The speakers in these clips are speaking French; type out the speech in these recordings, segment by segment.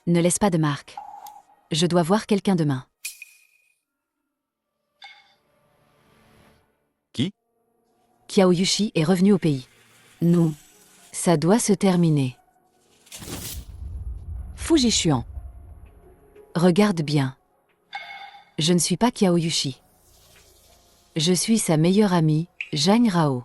Ne laisse pas de marque. Je dois voir quelqu'un demain. Qui? Qiao Yushi est revenu au pays. Non. Ça doit se terminer. Fuji Xuan. Regarde bien. Je ne suis pas Qiao Yushi. Je suis sa meilleure amie, Zhang Rao.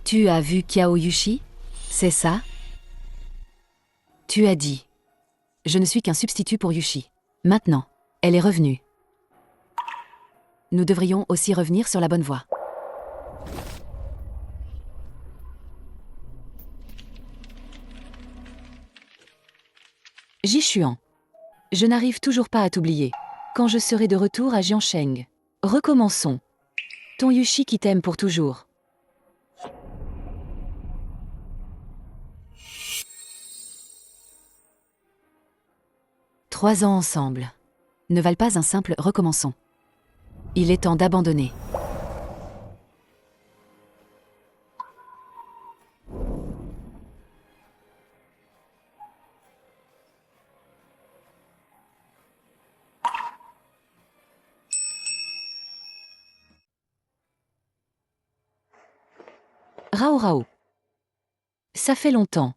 Tu as vu Qiao Yushi? C'est ça? Tu as dit. Je ne suis qu'un substitut pour Yushi. Maintenant, elle est revenue. Nous devrions aussi revenir sur la bonne voie. Jishuan. Je n'arrive toujours pas à t'oublier. Quand je serai de retour à Jiansheng. Recommençons. Ton Yushi qui t'aime pour toujours. Trois ans ensemble. Ne valent pas un simple recommençons. Il est temps d'abandonner. Rao Rao. Ça fait longtemps.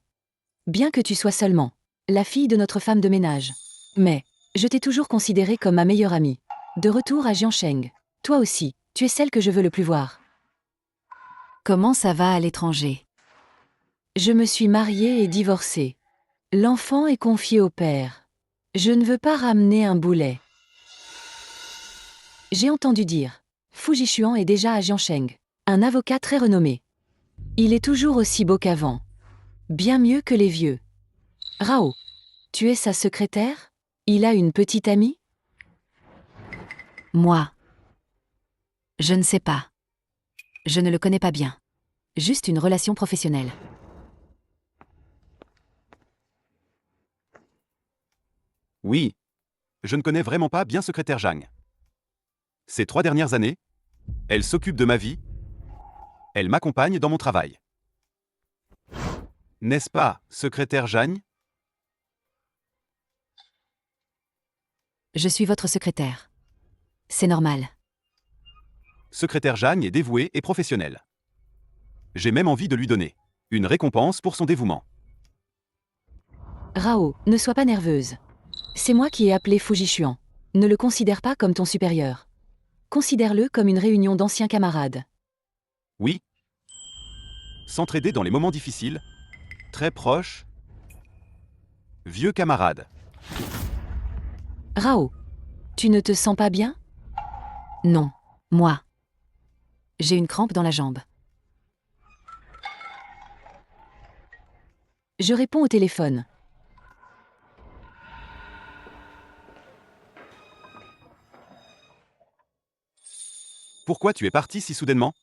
Bien que tu sois seulement la fille de notre femme de ménage. Mais, je t'ai toujours considérée comme ma meilleure amie. De retour à Jiansheng. Toi aussi, tu es celle que je veux le plus voir. Comment ça va à l'étranger? Je me suis mariée et divorcée. L'enfant est confié au père. Je ne veux pas ramener un boulet. J'ai entendu dire. Fuji Xuan est déjà à Jiansheng. Un avocat très renommé. Il est toujours aussi beau qu'avant. Bien mieux que les vieux. Rao, tu es sa secrétaire? Il a une petite amie? Moi. Je ne sais pas. Je ne le connais pas bien. Juste une relation professionnelle. Oui. Je ne connais vraiment pas bien secrétaire Zhang. Ces 3 dernières années, elle s'occupe de ma vie. Elle m'accompagne dans mon travail. N'est-ce pas, secrétaire Zhang? Je suis votre secrétaire. C'est normal. Secrétaire Zhang est dévouée et professionnelle. J'ai même envie de lui donner une récompense pour son dévouement. Rao, ne sois pas nerveuse. C'est moi qui ai appelé Fuji Xuan. Ne le considère pas comme ton supérieur. Considère-le comme une réunion d'anciens camarades. Oui. S'entraider dans les moments difficiles. Très proche. Vieux camarade. Rao, tu ne te sens pas bien? Non, moi. J'ai une crampe dans la jambe. Je réponds au téléphone. Pourquoi tu es parti si soudainement?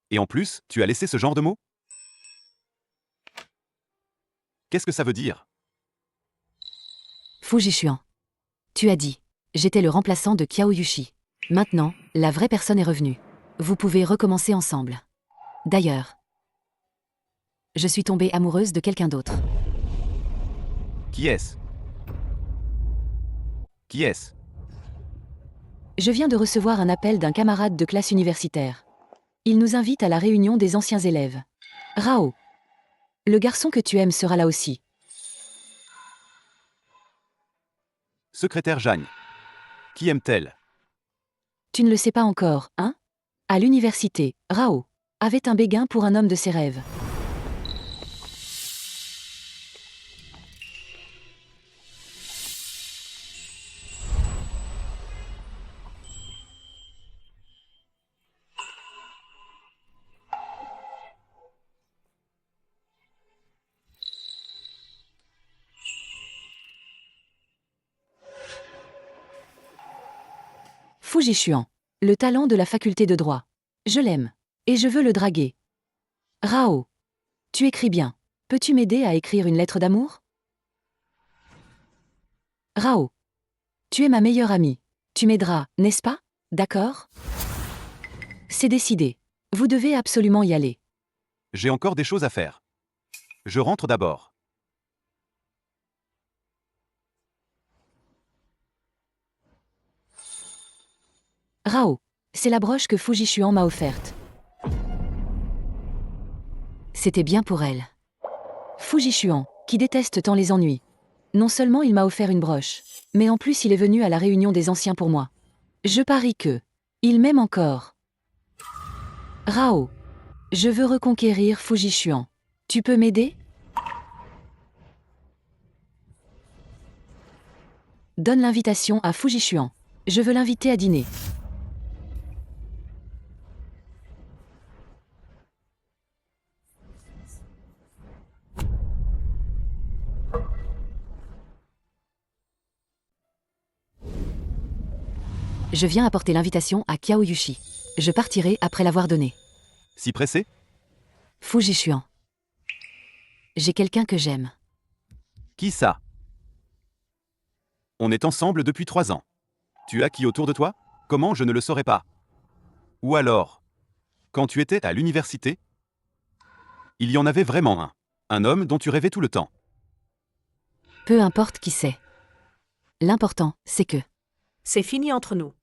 Et en plus, tu as laissé ce genre de mots? Qu'est-ce que ça veut dire? Fuji Xuan. Tu as dit. J'étais le remplaçant de Qiao Yushi. Maintenant, la vraie personne est revenue. Vous pouvez recommencer ensemble. D'ailleurs, je suis tombée amoureuse de quelqu'un d'autre. Qui est-ce? Qui est-ce? Je viens de recevoir un appel d'un camarade de classe universitaire. Il nous invite à la réunion des anciens élèves. Rao. Le garçon que tu aimes sera là aussi. Secrétaire Zhang. Qui aime-t-elle? Tu ne le sais pas encore, hein? À l'université, Rao avait un béguin pour un homme de ses rêves. Fuji Xuan. Le talent de la faculté de droit. Je l'aime. Et je veux le draguer. Rao. Tu écris bien. Peux-tu m'aider à écrire une lettre d'amour? Rao. Tu es ma meilleure amie. Tu m'aideras, n'est-ce pas? D'accord? C'est décidé. Vous devez absolument y aller. J'ai encore des choses à faire. Je rentre d'abord. Rao, c'est la broche que Fujishuan m'a offerte. C'était bien pour elle. Fujishuan, qui déteste tant les ennuis. Non seulement il m'a offert une broche, mais en plus il est venu à la réunion des anciens pour moi. Je parie que il m'aime encore. Rao, je veux reconquérir Fujishuan. Tu peux m'aider? Donne l'invitation à Fujishuan. Je veux l'inviter à dîner. Je viens apporter l'invitation à Kiao Yushi. Je partirai après l'avoir donnée. Si pressé? Fujishuan. J'ai quelqu'un que j'aime. Qui ça? On est ensemble depuis 3 ans. Tu as qui autour de toi? Comment je ne le saurais pas? Ou alors, quand tu étais à l'université, il y en avait vraiment un. Un homme dont tu rêvais tout le temps. Peu importe qui c'est. L'important, c'est que C'est fini entre nous.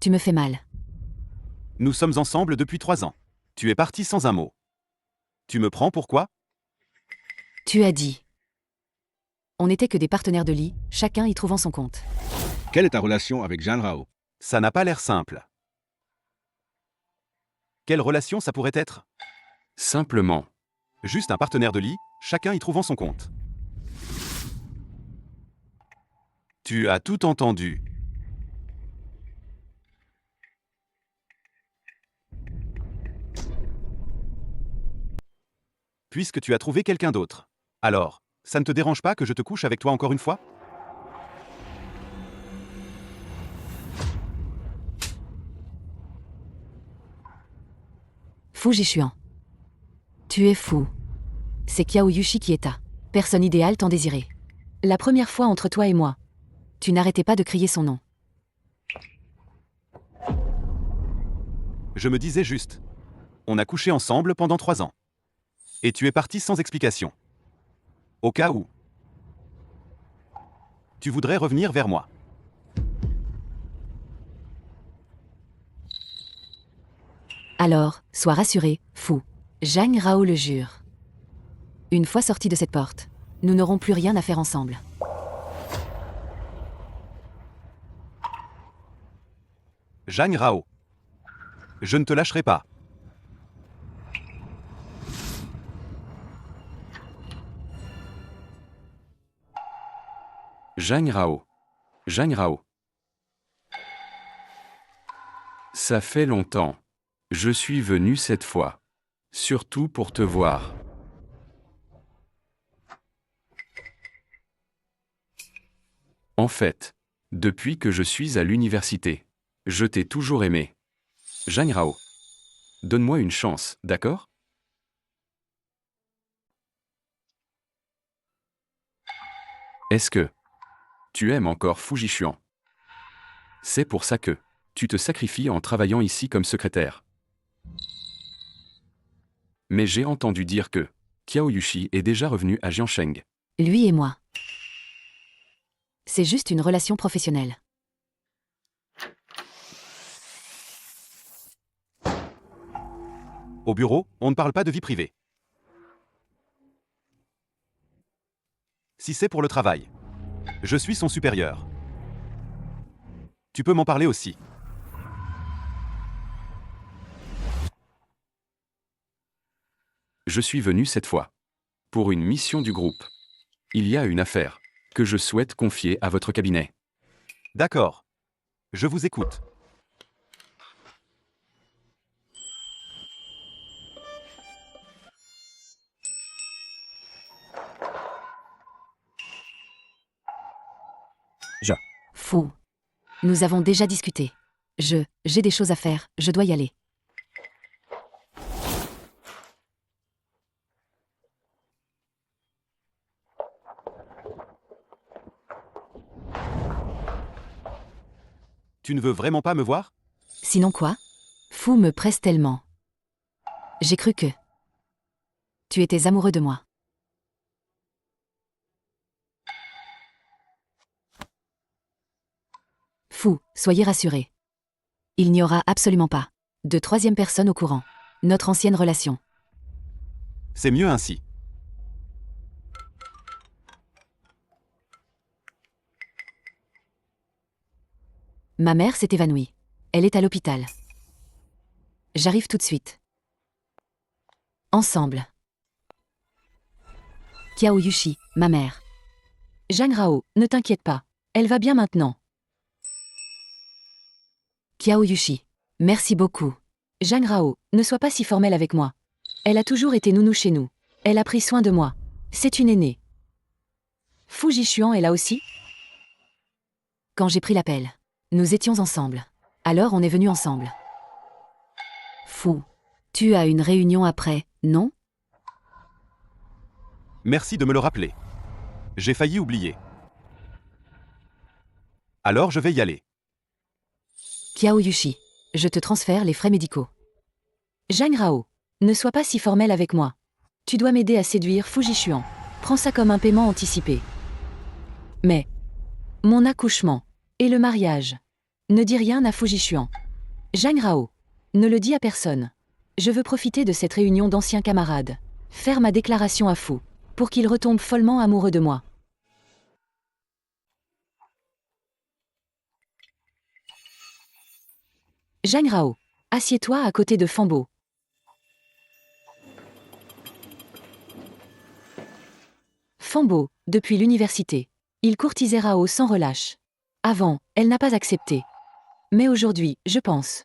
tu me fais mal. Nous sommes ensemble depuis 3 ans. Tu es parti sans un mot. Tu me prends pour quoi? Tu as dit. On n'était que des partenaires de lit, chacun y trouvant son compte. Quelle est ta relation avec Jeanne Rao? Ça n'a pas l'air simple. Quelle relation ça pourrait être? Simplement. Juste un partenaire de lit, chacun y trouvant son compte. Tu as tout entendu. Puisque tu as trouvé quelqu'un d'autre. Alors, ça ne te dérange pas que je te couche avec toi encore une fois? Fujishuan. Tu es fou. C'est Kiao Yushi qui est ta personne idéale tant désirée. La première fois entre toi et moi. Tu n'arrêtais pas de crier son nom. Je me disais juste. On a couché ensemble pendant 3 ans. Et tu es parti sans explication. Au cas où. Tu voudrais revenir vers moi. Alors, sois rassuré, fou. Zhang Rao le jure. Une fois sortis de cette porte, nous n'aurons plus rien à faire ensemble. Zhang Rao. Je ne te lâcherai pas. Zhang Rao. Zhang Rao. Ça fait longtemps. Je suis venu cette fois. Surtout pour te voir. En fait, depuis que je suis à l'université, je t'ai toujours aimé. Zhang Rao. Donne-moi une chance, d'accord? Est-ce que tu aimes encore Fujishuan? C'est pour ça que tu te sacrifies en travaillant ici comme secrétaire. Mais j'ai entendu dire que Kiao Yushi est déjà revenu à Jiansheng. Lui et moi. C'est juste une relation professionnelle. Au bureau, on ne parle pas de vie privée. Si c'est pour le travail, je suis son supérieur. Tu peux m'en parler aussi. Je suis venu cette fois pour une mission du groupe. Il y a une affaire que je souhaite confier à votre cabinet. D'accord. Je vous écoute. Fou. Nous avons déjà discuté. J'ai des choses à faire, je dois y aller. Tu ne veux vraiment pas me voir? Sinon quoi? Fu me presse tellement. J'ai cru que... Tu étais amoureux de moi. Fu, soyez rassurés. Il n'y aura absolument pas de troisième personne au courant. Notre ancienne relation. C'est mieux ainsi. Ma mère s'est évanouie. Elle est à l'hôpital. J'arrive tout de suite. Ensemble. Kiao Yushi, ma mère. Zhang Rao, ne t'inquiète pas. Elle va bien maintenant. Kiao Yushi. Merci beaucoup. Zhang Rao, ne sois pas si formelle avec moi. Elle a toujours été nounou chez nous. Elle a pris soin de moi. C'est une aînée. Fu Jishuan est là aussi? Quand j'ai pris l'appel, nous étions ensemble. Alors on est venus ensemble. Fu, tu as une réunion après, non? Merci de me le rappeler. J'ai failli oublier. Alors je vais y aller. Kiao Yushi, je te transfère les frais médicaux. Zhang Rao, ne sois pas si formelle avec moi. Tu dois m'aider à séduire Fu Jishuan. Prends ça comme un paiement anticipé. Mais, mon accouchement et le mariage. Ne dis rien à Fu Jishuan. Zhang Rao, ne le dis à personne. Je veux profiter de cette réunion d'anciens camarades. Faire ma déclaration à Fu, pour qu'il retombe follement amoureux de moi. Zhang Rao, assieds-toi à côté de Fambo. Fambo, depuis l'université. Il courtisait Rao sans relâche. Avant, elle n'a pas accepté. Mais aujourd'hui, je pense.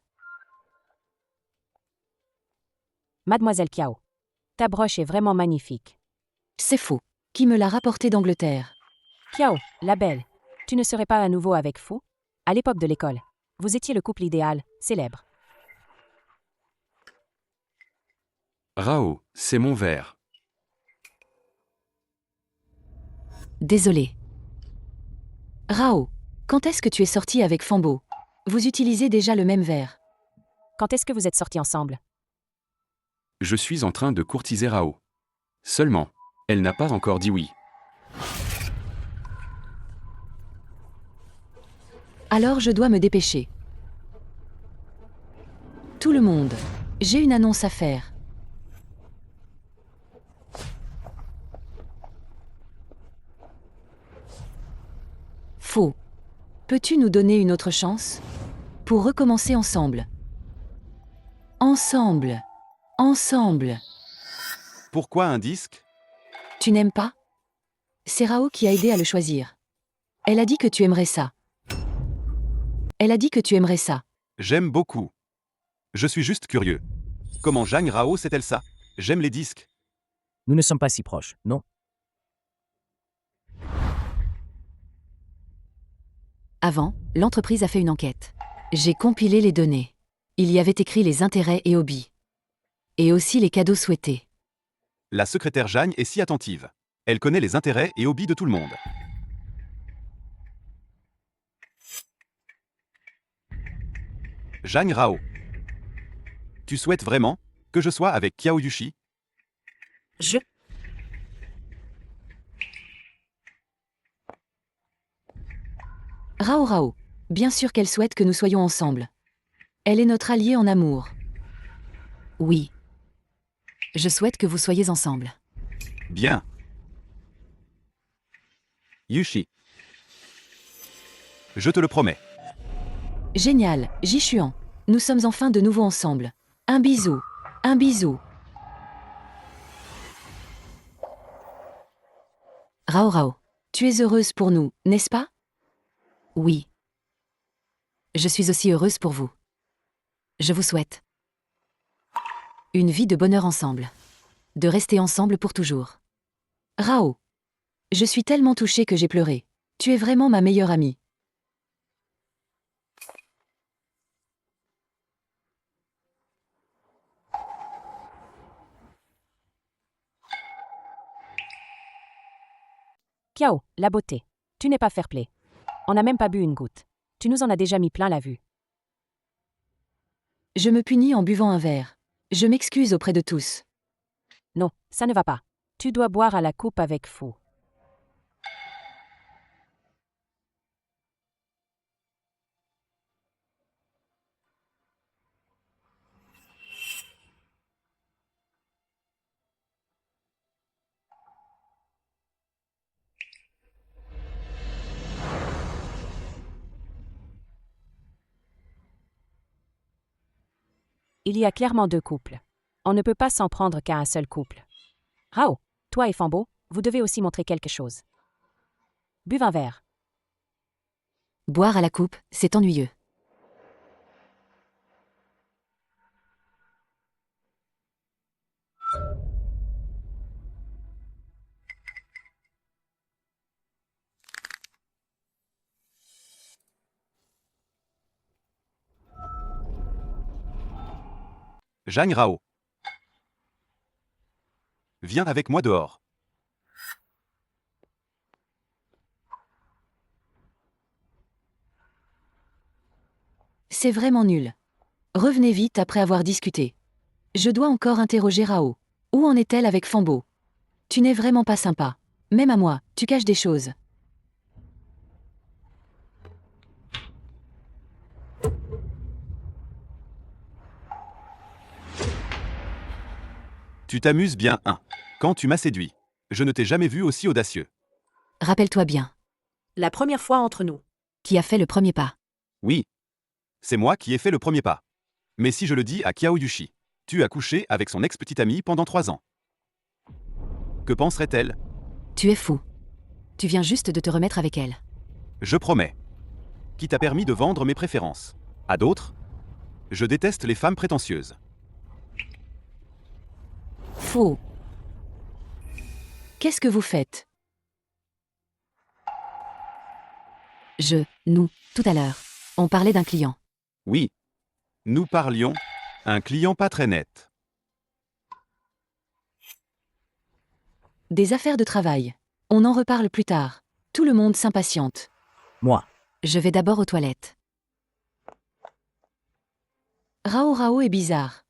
Mademoiselle Kiao. Ta broche est vraiment magnifique. C'est faux. Qui me l'a rapporté d'Angleterre? Kiao, la belle. Tu ne serais pas à nouveau avec Fu? À l'époque de l'école. Vous étiez le couple idéal, célèbre. Rao, c'est mon verre. Désolé. Rao, quand est-ce que tu es sorti avec Fambo? Vous utilisez déjà le même verre. Quand est-ce que vous êtes sortis ensemble? Je suis en train de courtiser Rao. Seulement, elle n'a pas encore dit oui. Alors je dois me dépêcher. Tout le monde. J'ai une annonce à faire. Faux. Peux-tu nous donner une autre chance? Pour recommencer ensemble. Ensemble. Ensemble. Pourquoi un disque? Tu n'aimes pas? C'est Rao qui a aidé à le choisir. Elle a dit que tu aimerais ça. Elle a dit que tu aimerais ça. J'aime beaucoup. Je suis juste curieux. Comment Zhang Rao sait-elle ça? J'aime les disques. Nous ne sommes pas si proches, non? Avant, l'entreprise a fait une enquête. J'ai compilé les données. Il y avait écrit les intérêts et hobbies. Et aussi les cadeaux souhaités. La secrétaire Jeanne est si attentive. Elle connaît les intérêts et hobbies de tout le monde. Zhang Rao. Tu souhaites vraiment que je sois avec Kiao Yushi? Je... Rao Rao. Bien sûr qu'elle souhaite que nous soyons ensemble. Elle est notre alliée en amour. Oui. Je souhaite que vous soyez ensemble. Bien. Yushi. Je te le promets. Génial, Jishuan. Nous sommes enfin de nouveau ensemble. Un bisou. Un bisou. Rao Rao. Tu es heureuse pour nous, n'est-ce pas? Oui. Je suis aussi heureuse pour vous. Je vous souhaite une vie de bonheur ensemble. De rester ensemble pour toujours. Rao. Je suis tellement touchée que j'ai pleuré. Tu es vraiment ma meilleure amie. Kiao, la beauté. Tu n'es pas fair-play. On n'a même pas bu une goutte. Tu nous en as déjà mis plein la vue. Je me punis en buvant un verre. Je m'excuse auprès de tous. Non, ça ne va pas. Tu dois boire à la coupe avec Fu. Il y a clairement deux couples. On ne peut pas s'en prendre qu'à un seul couple. Rao, toi et Fambo, vous devez aussi montrer quelque chose. Buve un verre. Boire à la coupe, c'est ennuyeux. Zhang Rao. Viens avec moi dehors. C'est vraiment nul. Revenez vite après avoir discuté. Je dois encore interroger Rao. Où en est-elle avec Fambo? Tu n'es vraiment pas sympa. Même à moi, tu caches des choses. Tu t'amuses bien, hein. Quand tu m'as séduit. Je ne t'ai jamais vu aussi audacieux. Rappelle-toi bien. La première fois entre nous. Qui a fait le premier pas? Oui. C'est moi qui ai fait le premier pas. Mais si je le dis à Kiao Yushi, tu as couché avec son ex-petite amie pendant 3 ans. Que penserait-elle? Tu es fou. Tu viens juste de te remettre avec elle. Je promets. Qui t'a permis de vendre mes préférences. À d'autres? Je déteste les femmes prétentieuses. Faux. Qu'est-ce que vous faites? Nous, tout à l'heure. On parlait d'un client. Oui. Nous parlions. Un client pas très net. Des affaires de travail. On en reparle plus tard. Tout le monde s'impatiente. Moi. Je vais d'abord aux toilettes. Rao est bizarre.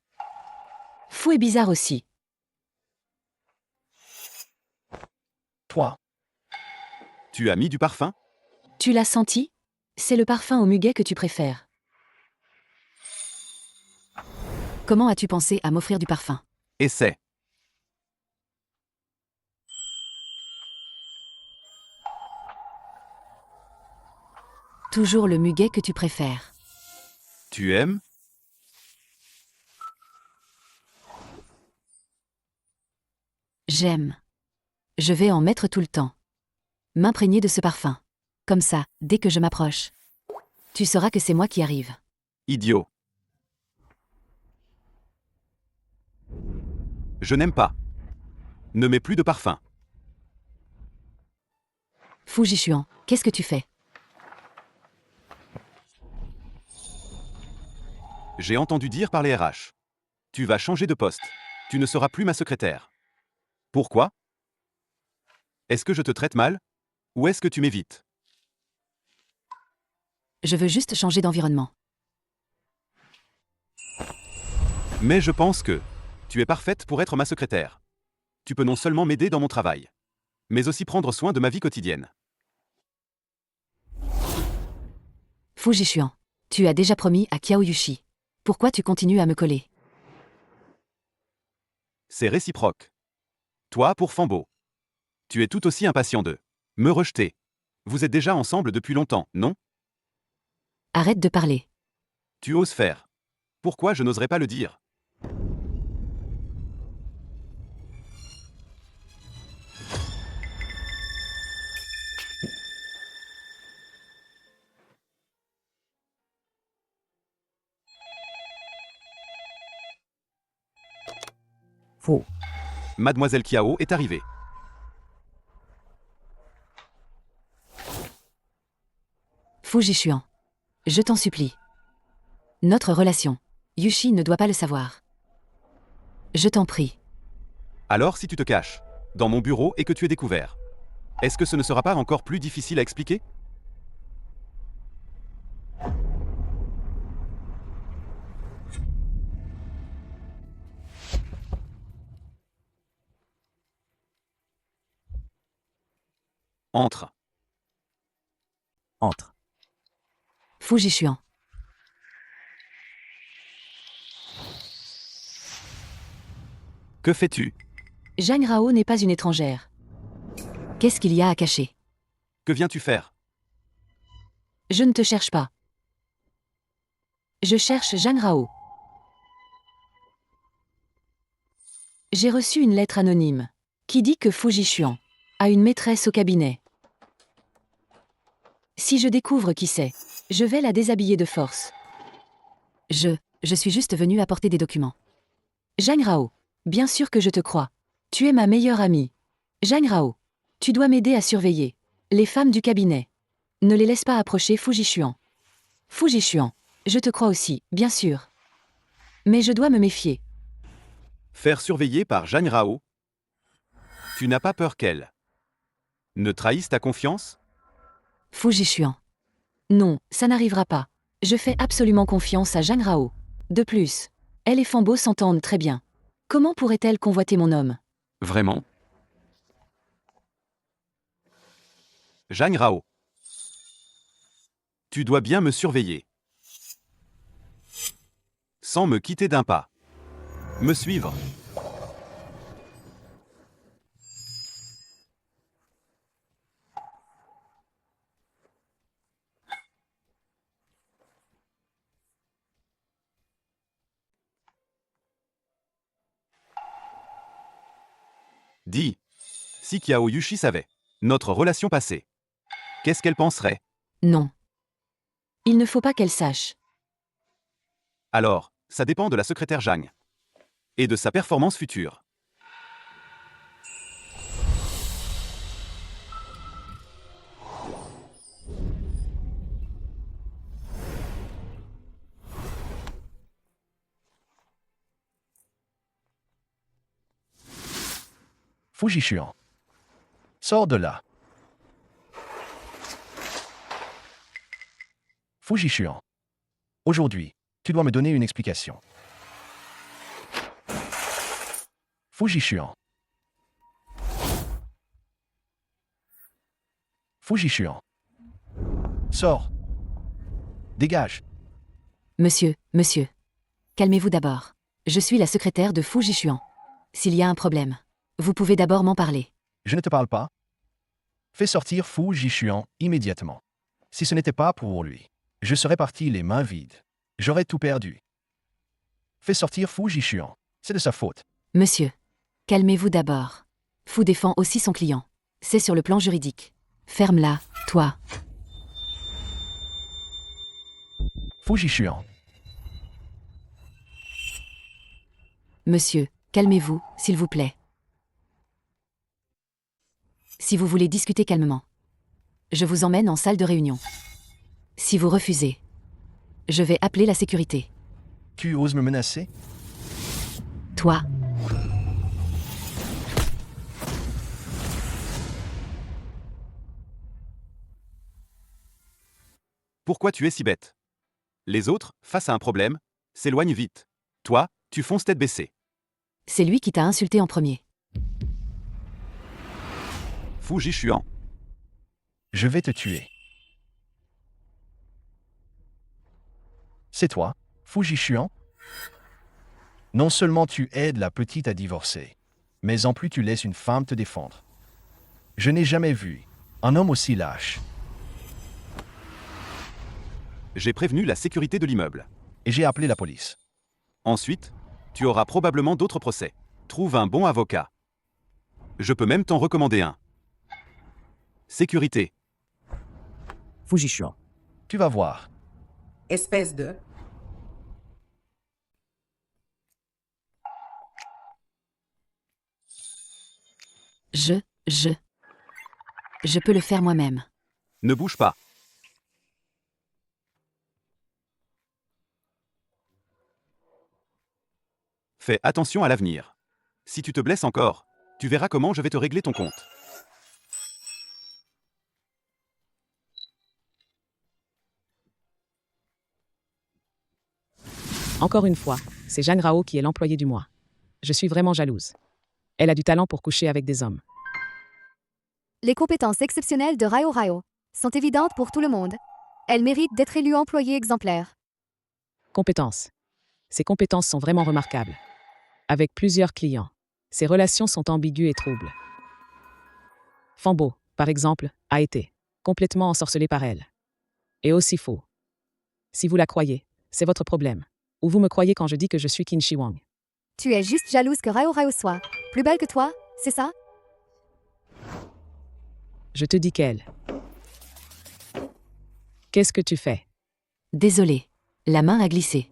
Fou est bizarre aussi. Toi. Tu as mis du parfum? Tu l'as senti? C'est le parfum au muguet que tu préfères. Comment as-tu pensé à m'offrir du parfum? Essaie. Toujours le muguet que tu préfères. Tu aimes? J'aime. Je vais en mettre tout le temps. M'imprégner de ce parfum. Comme ça, dès que je m'approche. Tu sauras que c'est moi qui arrive. Idiot. Je n'aime pas. Ne mets plus de parfum. Fu Jishuan, qu'est-ce que tu fais? J'ai entendu dire par les RH. Tu vas changer de poste. Tu ne seras plus ma secrétaire. Pourquoi? Est-ce que je te traite mal? Ou est-ce que tu m'évites? Je veux juste changer d'environnement. Mais je pense que tu es parfaite pour être ma secrétaire. Tu peux non seulement m'aider dans mon travail, mais aussi prendre soin de ma vie quotidienne. Fu Jishuan, tu as déjà promis à Kiao Yushi. Pourquoi tu continues à me coller? C'est réciproque. Toi pour Fambo. Tu es tout aussi impatient de me rejeter. Vous êtes déjà ensemble depuis longtemps, non? Arrête de parler. Tu oses faire. Pourquoi je n'oserais pas le dire? Faux. Mademoiselle Kiao est arrivée. Fu Jishuan. Je t'en supplie. Notre relation. Yushi ne doit pas le savoir. Je t'en prie. Alors si tu te caches dans mon bureau et que tu es découvert, est-ce que ce ne sera pas encore plus difficile à expliquer? Entre. Entre. Fujichuan. Que fais-tu? Zhang Rao n'est pas une étrangère. Qu'est-ce qu'il y a à cacher? Que viens-tu faire? Je ne te cherche pas. Je cherche Zhang Rao. J'ai reçu une lettre anonyme qui dit que Fujichuan a une maîtresse au cabinet. Si je découvre qui c'est, je vais la déshabiller de force. Je suis juste venue apporter des documents. Zhang Rao, bien sûr que je te crois. Tu es ma meilleure amie. Zhang Rao, tu dois m'aider à surveiller les femmes du cabinet. Ne les laisse pas approcher Fujichuan. Fujichuan, je te crois aussi, bien sûr. Mais je dois me méfier. Faire surveiller par Zhang Rao? Tu n'as pas peur qu'elle ne trahisse ta confiance? Fujichuan. Non, ça n'arrivera pas. Je fais absolument confiance à Zhang Rao. De plus, elle et Fambo s'entendent très bien. Comment pourrait-elle convoiter mon homme? Vraiment? Zhang Rao. Tu dois bien me surveiller. Sans me quitter d'un pas. Me suivre. Dis. Si Kiao Yushi savait notre relation passée, qu'est-ce qu'elle penserait? Non. Il ne faut pas qu'elle sache. Alors, ça dépend de la secrétaire Zhang. Et de sa performance future. Fujichuan. Sors de là. Fujichuan. Aujourd'hui, tu dois me donner une explication. Fujichuan. Fujichuan. Sors. Dégage. Monsieur, calmez-vous d'abord. Je suis la secrétaire de Fujichuan. S'il y a un problème, vous pouvez d'abord m'en parler. Je ne te parle pas. Fais sortir Fujichuan immédiatement. Si ce n'était pas pour lui, je serais parti les mains vides. J'aurais tout perdu. Fais sortir Fujichuan. C'est de sa faute. Monsieur, calmez-vous d'abord. Fu défend aussi son client. C'est sur le plan juridique. Ferme-la, toi. Fujichuan. Monsieur, calmez-vous, s'il vous plaît. Si vous voulez discuter calmement, je vous emmène en salle de réunion. Si vous refusez, je vais appeler la sécurité. Tu oses me menacer? Toi, Pourquoi tu es si bête? Les autres, face à un problème, s'éloignent vite. Toi, tu fonces tête baissée. c'est lui qui t'a insulté en premier. Fujichuan. Je vais te tuer. C'est toi, Fujichuan? Non seulement tu aides la petite à divorcer, mais en plus tu laisses une femme te défendre. Je n'ai jamais vu un homme aussi lâche. J'ai prévenu la sécurité de l'immeuble. Et j'ai appelé la police. Ensuite, tu auras probablement d'autres procès. Trouve un bon avocat. Je peux même t'en recommander un. Sécurité. Fujichuan. Tu vas voir. Espèce de... Je peux le faire moi-même. Ne bouge pas. Fais attention à l'avenir. Si tu te blesses encore, tu verras comment je vais te régler ton compte. Encore une fois, c'est Jeanne Rao qui est l'employée du mois. Je suis vraiment jalouse. Elle a du talent pour coucher avec des hommes. Les compétences exceptionnelles de Rao Rao sont évidentes pour tout le monde. Elle mérite d'être élue employée exemplaire. Compétences. Ses compétences sont vraiment remarquables. Avec plusieurs clients, ses relations sont ambiguës et troubles. Fambo, par exemple, a été complètement ensorcelé par elle. Et aussi faux. Si vous la croyez, c'est votre problème. Ou vous me croyez quand je dis que je suis Qin Shi Wang. Tu es juste jalouse que Rao Rao soit plus belle que toi, c'est ça? Je te dis qu'elle. Qu'est-ce que tu fais? Désolé. La main a glissé.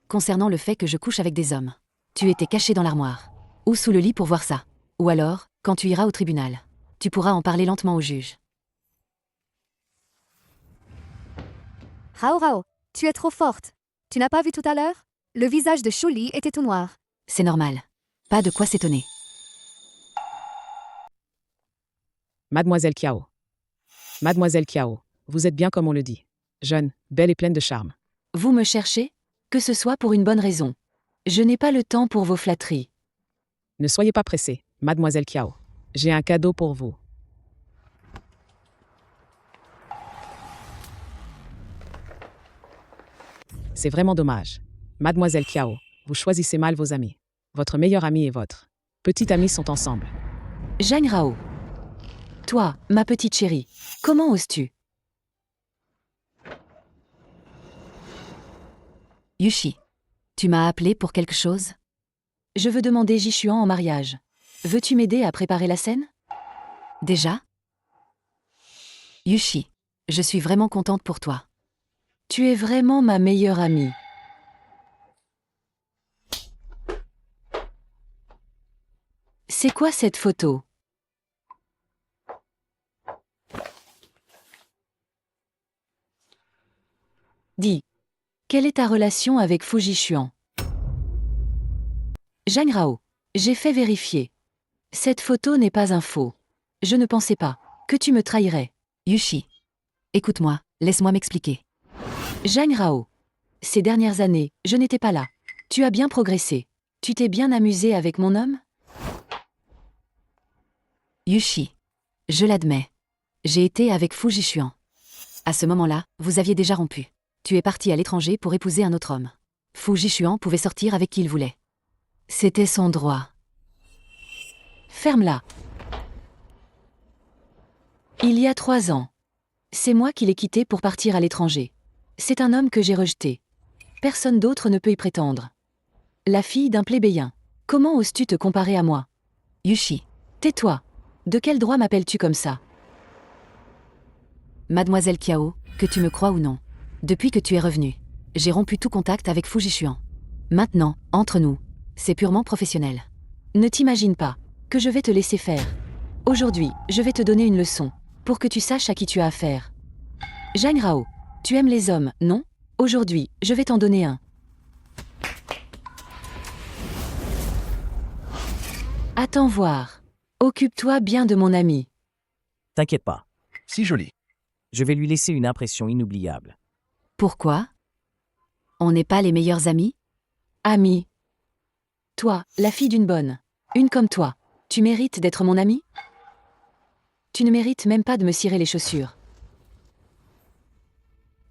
Concernant le fait que je couche avec des hommes. Tu étais caché dans l'armoire. Ou sous le lit pour voir ça. Ou alors, quand tu iras au tribunal. Tu pourras en parler lentement au juge. Rao Rao, tu es trop forte. Tu n'as pas vu tout à l'heure? Le visage de Shuli était tout noir. C'est normal. Pas de quoi s'étonner. Mademoiselle Kiao. Mademoiselle Kiao, vous êtes bien comme on le dit. Jeune, belle et pleine de charme. Vous me cherchez? Que ce soit pour une bonne raison. Je n'ai pas le temps pour vos flatteries. Ne soyez pas pressée, Mademoiselle Kiao. J'ai un cadeau pour vous. C'est vraiment dommage. Mademoiselle Kiao, vous choisissez mal vos amis. Votre meilleur ami et votre petit ami sont ensemble. Jeanne Rao. Toi, ma petite chérie, comment oses-tu? Yushi, tu m'as appelé pour quelque chose? Je veux demander Jishuan en mariage. Veux-tu m'aider à préparer la scène? Déjà? Yushi, je suis vraiment contente pour toi. Tu es vraiment ma meilleure amie. C'est quoi cette photo? Dis, quelle est ta relation avec Fujishuan? Jeanne Rao, j'ai fait vérifier. Cette photo n'est pas un faux. Je ne pensais pas que tu me trahirais. Yushi, écoute-moi, laisse-moi m'expliquer. Jeanne Rao, ces dernières années, je n'étais pas là. Tu as bien progressé. Tu t'es bien amusé avec mon homme? Yushi, je l'admets. J'ai été avec Fujishuan. À ce moment-là, vous aviez déjà rompu. Tu es parti à l'étranger pour épouser un autre homme. Fujishuan pouvait sortir avec qui il voulait. C'était son droit. Ferme-la. Il y a 3 ans. C'est moi qui l'ai quitté pour partir à l'étranger. C'est un homme que j'ai rejeté. Personne d'autre ne peut y prétendre. La fille d'un plébéien. Comment oses-tu te comparer à moi? Yushi, tais-toi. De quel droit m'appelles-tu comme ça? Mademoiselle Kiao, que tu me crois ou non, depuis que tu es revenue, j'ai rompu tout contact avec Fujishuan. Maintenant, entre nous, c'est purement professionnel. Ne t'imagine pas que je vais te laisser faire. Aujourd'hui, je vais te donner une leçon, pour que tu saches à qui tu as affaire. Jeanne Rao, tu aimes les hommes, non? Aujourd'hui, je vais t'en donner un. Attends voir. Occupe-toi bien de mon ami. T'inquiète pas. Si joli. Je vais lui laisser une impression inoubliable. Pourquoi? On n'est pas les meilleurs amis? Amis. Toi, la fille d'une bonne. Une comme toi. Tu mérites d'être mon amie? Tu ne mérites même pas de me cirer les chaussures.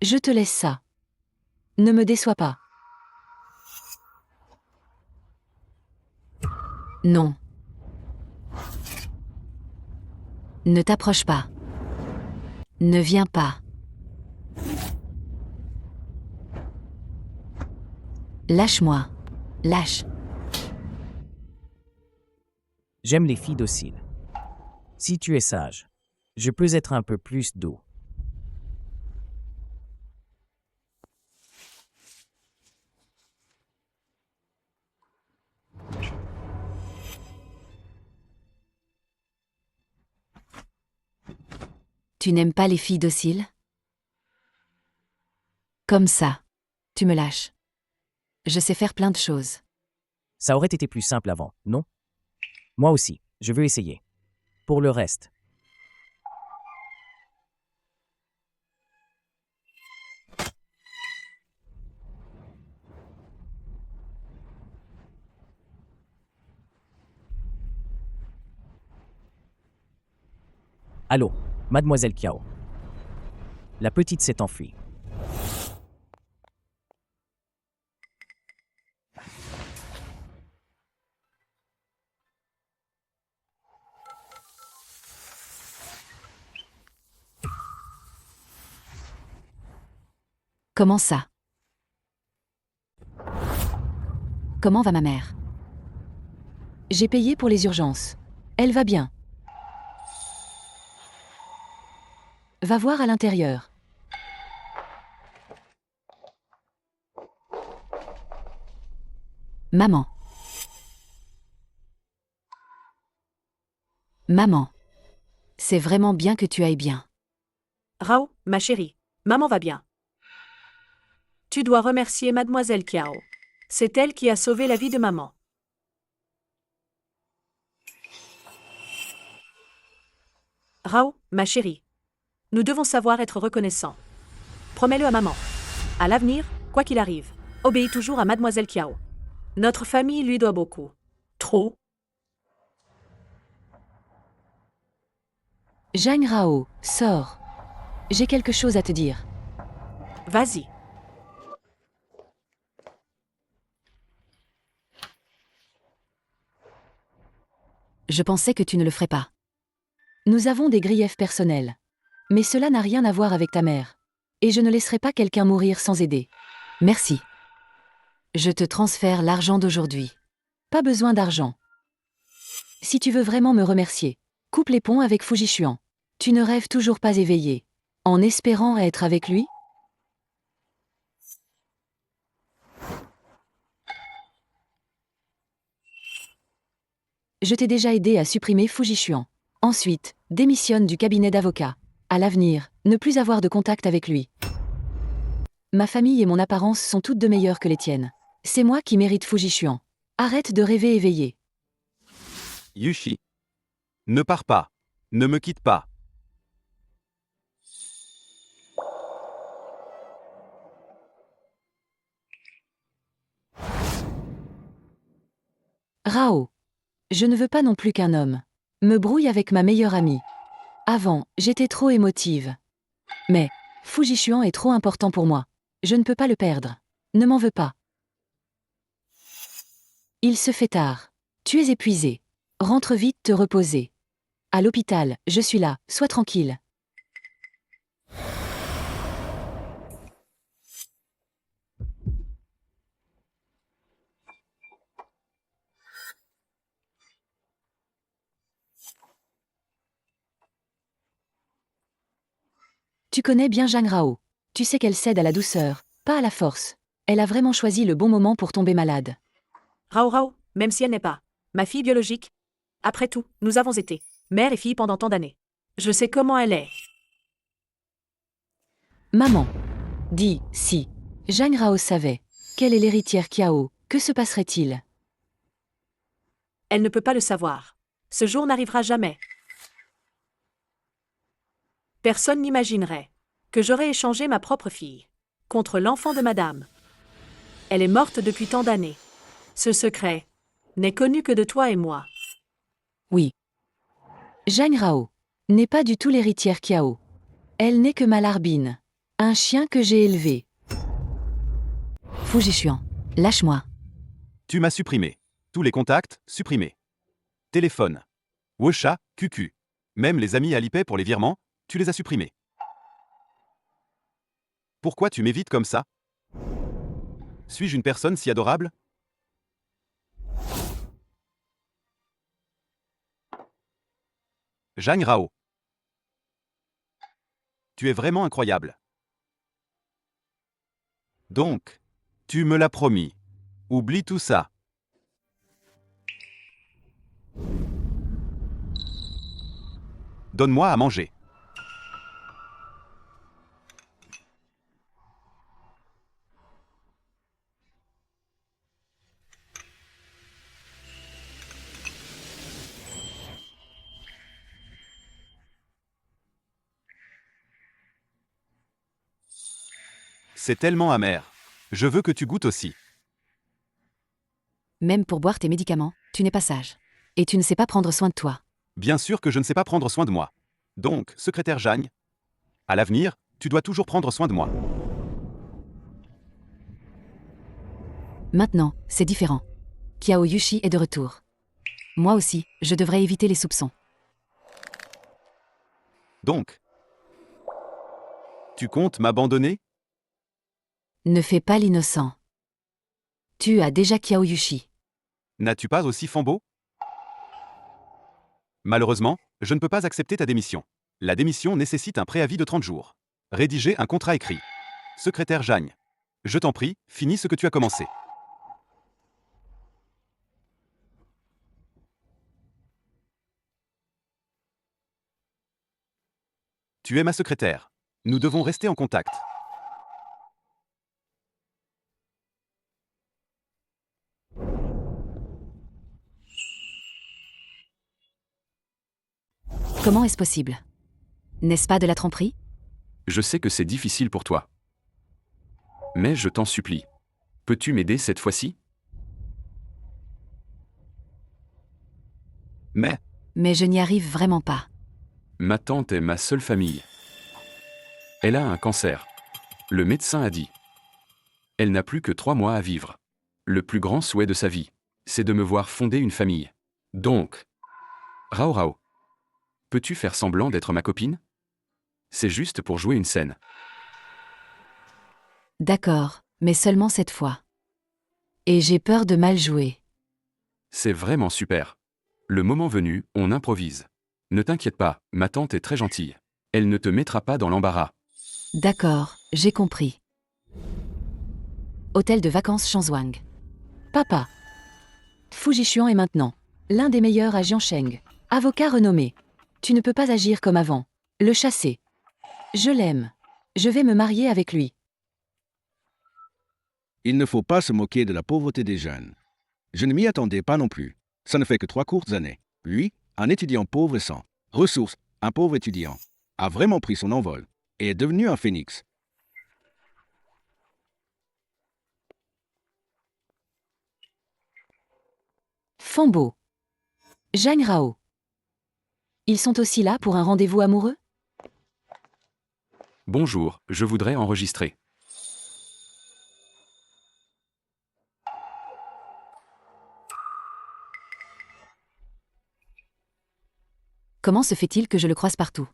Je te laisse ça. Ne me déçois pas. Non. Ne t'approche pas. Ne viens pas. Lâche-moi. Lâche. J'aime les filles dociles. Si tu es sage, je peux être un peu plus doux. Tu n'aimes pas les filles dociles? Comme ça. Tu me lâches. Je sais faire plein de choses. Ça aurait été plus simple avant, non? Moi aussi, je veux essayer. Pour le reste, Allô, mademoiselle Kiao. La petite s'est enfuie. Comment ça? Comment va ma mère? J'ai payé pour les urgences. Elle va bien. Va voir à l'intérieur. Maman. Maman. C'est vraiment bien que tu ailles bien. Rao, ma chérie, maman va bien. Tu dois remercier mademoiselle Kiao. C'est elle qui a sauvé la vie de maman. Rao, ma chérie, nous devons savoir être reconnaissants. Promets-le à maman. À l'avenir, quoi qu'il arrive, obéis toujours à mademoiselle Kiao. Notre famille lui doit beaucoup. Trop. Zhang Rao, sors. J'ai quelque chose à te dire. Vas-y. Je pensais que tu ne le ferais pas. Nous avons des griefs personnels. Mais cela n'a rien à voir avec ta mère. Et je ne laisserai pas quelqu'un mourir sans aider. Merci. Je te transfère l'argent d'aujourd'hui. Pas besoin d'argent. Si tu veux vraiment me remercier, coupe les ponts avec Fujishuan. Tu ne rêves toujours pas éveillé, en espérant être avec lui? Je t'ai déjà aidé à supprimer Fujishuan. Ensuite, démissionne du cabinet d'avocat. À l'avenir, ne plus avoir de contact avec lui. Ma famille et mon apparence sont toutes de meilleures que les tiennes. C'est moi qui mérite Fujishuan. Arrête de rêver éveillé. Yushi. Ne pars pas. Ne me quitte pas. Rao. Je ne veux pas non plus qu'un homme me brouille avec ma meilleure amie. Avant, j'étais trop émotive. Mais Fujishuan est trop important pour moi. Je ne peux pas le perdre. Ne m'en veux pas. Il se fait tard. Tu es épuisé. Rentre vite te reposer. À l'hôpital, je suis là, sois tranquille. Tu connais bien Zhang Rao. Tu sais qu'elle cède à la douceur, pas à la force. Elle a vraiment choisi le bon moment pour tomber malade. Rao, même si elle n'est pas ma fille biologique. Après tout, nous avons été mère et fille pendant tant d'années. Je sais comment elle est. Maman. Dis, si Zhang Rao savait quelle est l'héritière Kiao, que se passerait-il? Elle ne peut pas le savoir. Ce jour n'arrivera jamais. Personne n'imaginerait que j'aurais échangé ma propre fille contre l'enfant de madame. Elle est morte depuis tant d'années. Ce secret n'est connu que de toi et moi. Oui. Zhang Rao n'est pas du tout l'héritière Kiao. Elle n'est que ma larbine. Un chien que j'ai élevé. Fujishuan, lâche-moi. Tu m'as supprimé. Tous les contacts, supprimés. Téléphone. Wosha, QQ. Même les amis Alipay pour les virements, tu les as supprimés. Pourquoi tu m'évites comme ça? Suis-je une personne si adorable? Zhang Rao. Tu es vraiment incroyable. Donc, tu me l'as promis. Oublie tout ça. Donne-moi à manger. C'est tellement amer. Je veux que tu goûtes aussi. Même pour boire tes médicaments, tu n'es pas sage. Et tu ne sais pas prendre soin de toi. Bien sûr que je ne sais pas prendre soin de moi. Donc, secrétaire Jagne, à l'avenir, tu dois toujours prendre soin de moi. Maintenant, c'est différent. Kiao Yushi est de retour. Moi aussi, je devrais éviter les soupçons. Donc, tu comptes m'abandonner? Ne fais pas l'innocent. Tu as déjà Kiao Yushi. N'as-tu pas aussi Fambo? Malheureusement, je ne peux pas accepter ta démission. La démission nécessite un préavis de 30 jours. Rédiger un contrat écrit. Secrétaire Jagne. Je t'en prie, finis ce que tu as commencé. Tu es ma secrétaire. Nous devons rester en contact. Comment est-ce possible? N'est-ce pas de la tromperie? Je sais que c'est difficile pour toi. Mais je t'en supplie. Peux-tu m'aider cette fois-ci? Mais, Mais je n'y arrive vraiment pas. Ma tante est ma seule famille. Elle a un cancer. Le médecin a dit. Elle n'a plus que 3 mois à vivre. Le plus grand souhait de sa vie, c'est de me voir fonder une famille. Donc, Rao Rao, peux-tu faire semblant d'être ma copine? C'est juste pour jouer une scène. D'accord, mais seulement cette fois. Et j'ai peur de mal jouer. C'est vraiment super. Le moment venu, on improvise. Ne t'inquiète pas, ma tante est très gentille. Elle ne te mettra pas dans l'embarras. D'accord, j'ai compris. Hôtel de vacances Shanzhuang. Papa. Fujishuan est maintenant l'un des meilleurs à Jiansheng. Avocat renommé. Tu ne peux pas agir comme avant. Le chasser. Je l'aime. Je vais me marier avec lui. Il ne faut pas se moquer de la pauvreté des jeunes. Je ne m'y attendais pas non plus. Ça ne fait que 3 courtes années. Lui, un étudiant pauvre et sans ressources, un pauvre étudiant, a vraiment pris son envol et est devenu un phénix. Fambo. Jagne Rao. Ils sont aussi là pour un rendez-vous amoureux? Bonjour, je voudrais enregistrer. Comment se fait-il que je le croise partout?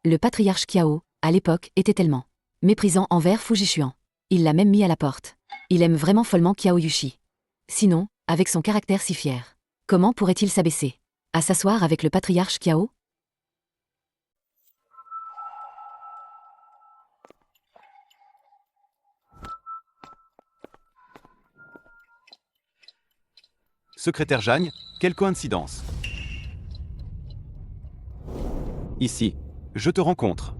Le patriarche Kiao, à l'époque, était tellement méprisant envers Fujishuan. Il l'a même mis à la porte. Il aime vraiment follement Kiao Yushi. Sinon, avec son caractère si fier, comment pourrait-il s'abaisser à s'asseoir avec le patriarche Kiao? secrétaire Jagne, quelle coïncidence. Ici, je te rencontre.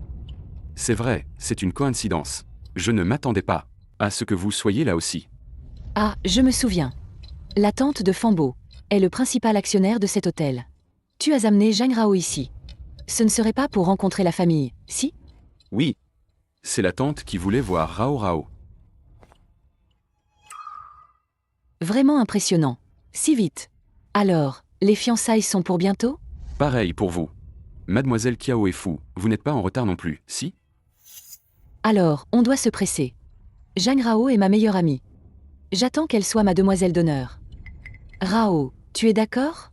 C'est vrai, c'est une coïncidence. Je ne m'attendais pas à ce que vous soyez là aussi. Ah, je me souviens. La tante de Fambo est le principal actionnaire de cet hôtel. Tu as amené Jagne Rao ici. Ce ne serait pas pour rencontrer la famille, si? Oui, C'est la tante qui voulait voir Rao Rao. Vraiment impressionnant. Si vite. Alors, les fiançailles sont pour bientôt? Pareil pour vous. Mademoiselle Kiao est fou, vous n'êtes pas en retard non plus, si? Alors, on doit se presser. Jagne Rao est ma meilleure amie. J'attends qu'elle soit ma demoiselle d'honneur. Rao, tu es d'accord?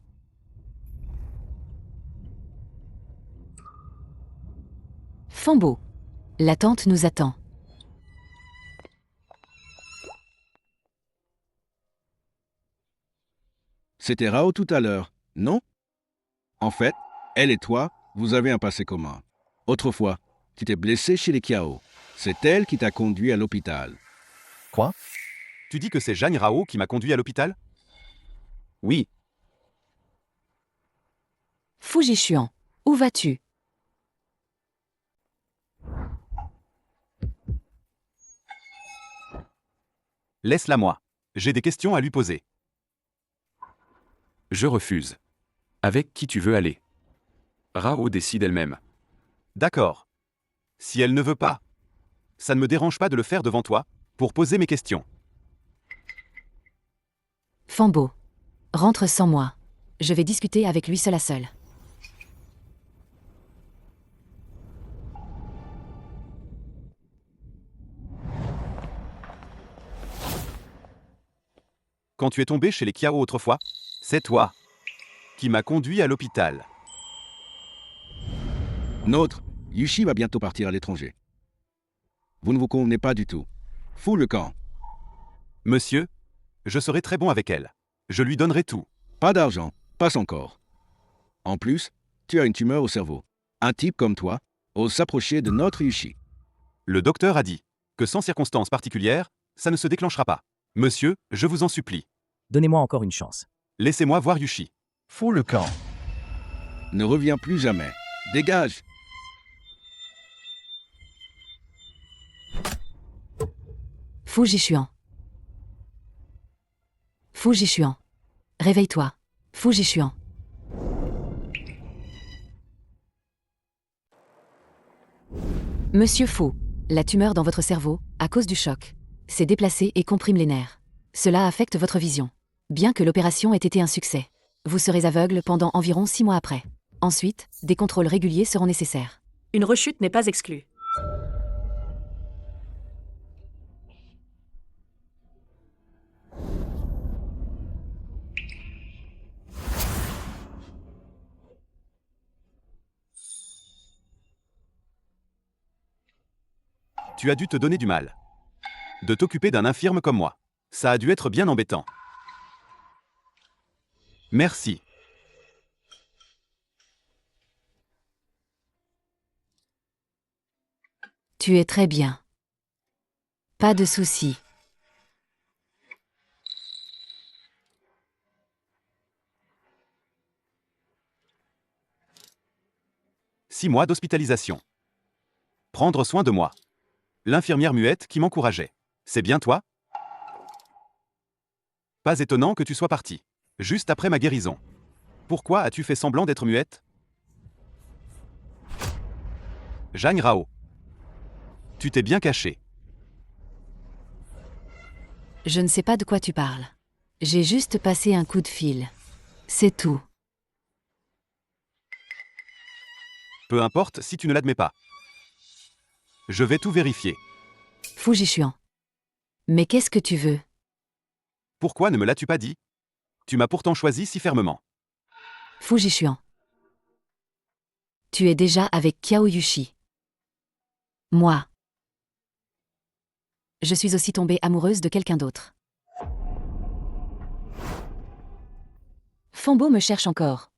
Fambo. La tante nous attend. C'était Rao tout à l'heure, non? En fait, elle et toi, vous avez un passé commun. Autrefois, tu t'es blessé chez les Kiao. C'est elle qui t'a conduit à l'hôpital. Quoi? tu dis que c'est Jagne Rao qui m'a conduit à l'hôpital? Oui, Fujishuan. Où vas-tu? laisse-la moi. J'ai des questions à lui poser. Je refuse. Avec qui tu veux aller? Rao décide elle-même. D'accord. Si elle ne veut pas, ça ne me dérange pas de le faire devant toi, pour poser mes questions. Fambo. Rentre sans moi. Je vais discuter avec lui seul à seul. quand tu es tombé chez les Kiao autrefois, c'est toi qui m'as conduit à l'hôpital. Notre, Yushi va bientôt partir à l'étranger. Vous ne vous convenez pas du tout. Fous le camp. Monsieur, je serai très bon avec elle. Je lui donnerai tout. Pas d'argent, passe encore. En plus, tu as une tumeur au cerveau. Un type comme toi ose s'approcher de notre Yushi. Le docteur a dit que sans circonstances particulières, ça ne se déclenchera pas. Monsieur, je vous en supplie. Donnez-moi encore une chance. Laissez-moi voir Yushi. Fous le camp. Ne reviens plus jamais. Dégage! Fu Jishuan. Fu Jishuan. Réveille-toi. Fu Jishuan. Monsieur Fu, la tumeur dans votre cerveau, à cause du choc, s'est déplacée et comprime les nerfs. Cela affecte votre vision. Bien que l'opération ait été un succès, vous serez aveugle pendant environ 6 mois après. Ensuite, des contrôles réguliers seront nécessaires. Une rechute n'est pas exclue. Tu as dû te donner du mal. De t'occuper d'un infirme comme moi. Ça a dû être bien embêtant. Merci. Tu es très bien. Pas de soucis. « 6 mois d'hospitalisation. Prendre soin de moi. L'infirmière muette qui m'encourageait. C'est bien toi? Pas étonnant que tu sois parti. Juste après ma guérison. Pourquoi as-tu fait semblant d'être muette? Zhang Rao. Tu t'es bien caché. Je ne sais pas de quoi tu parles. J'ai juste passé un coup de fil. C'est tout. Peu importe si tu ne l'admets pas. Je vais tout vérifier. Fu Jishuan. Mais qu'est-ce que tu veux? Pourquoi ne me l'as-tu pas dit? Tu m'as pourtant choisi si fermement. Fu Jishuan. Tu es déjà avec Kiao Yushi. Moi. Je suis aussi tombée amoureuse de quelqu'un d'autre. Fambo me cherche encore.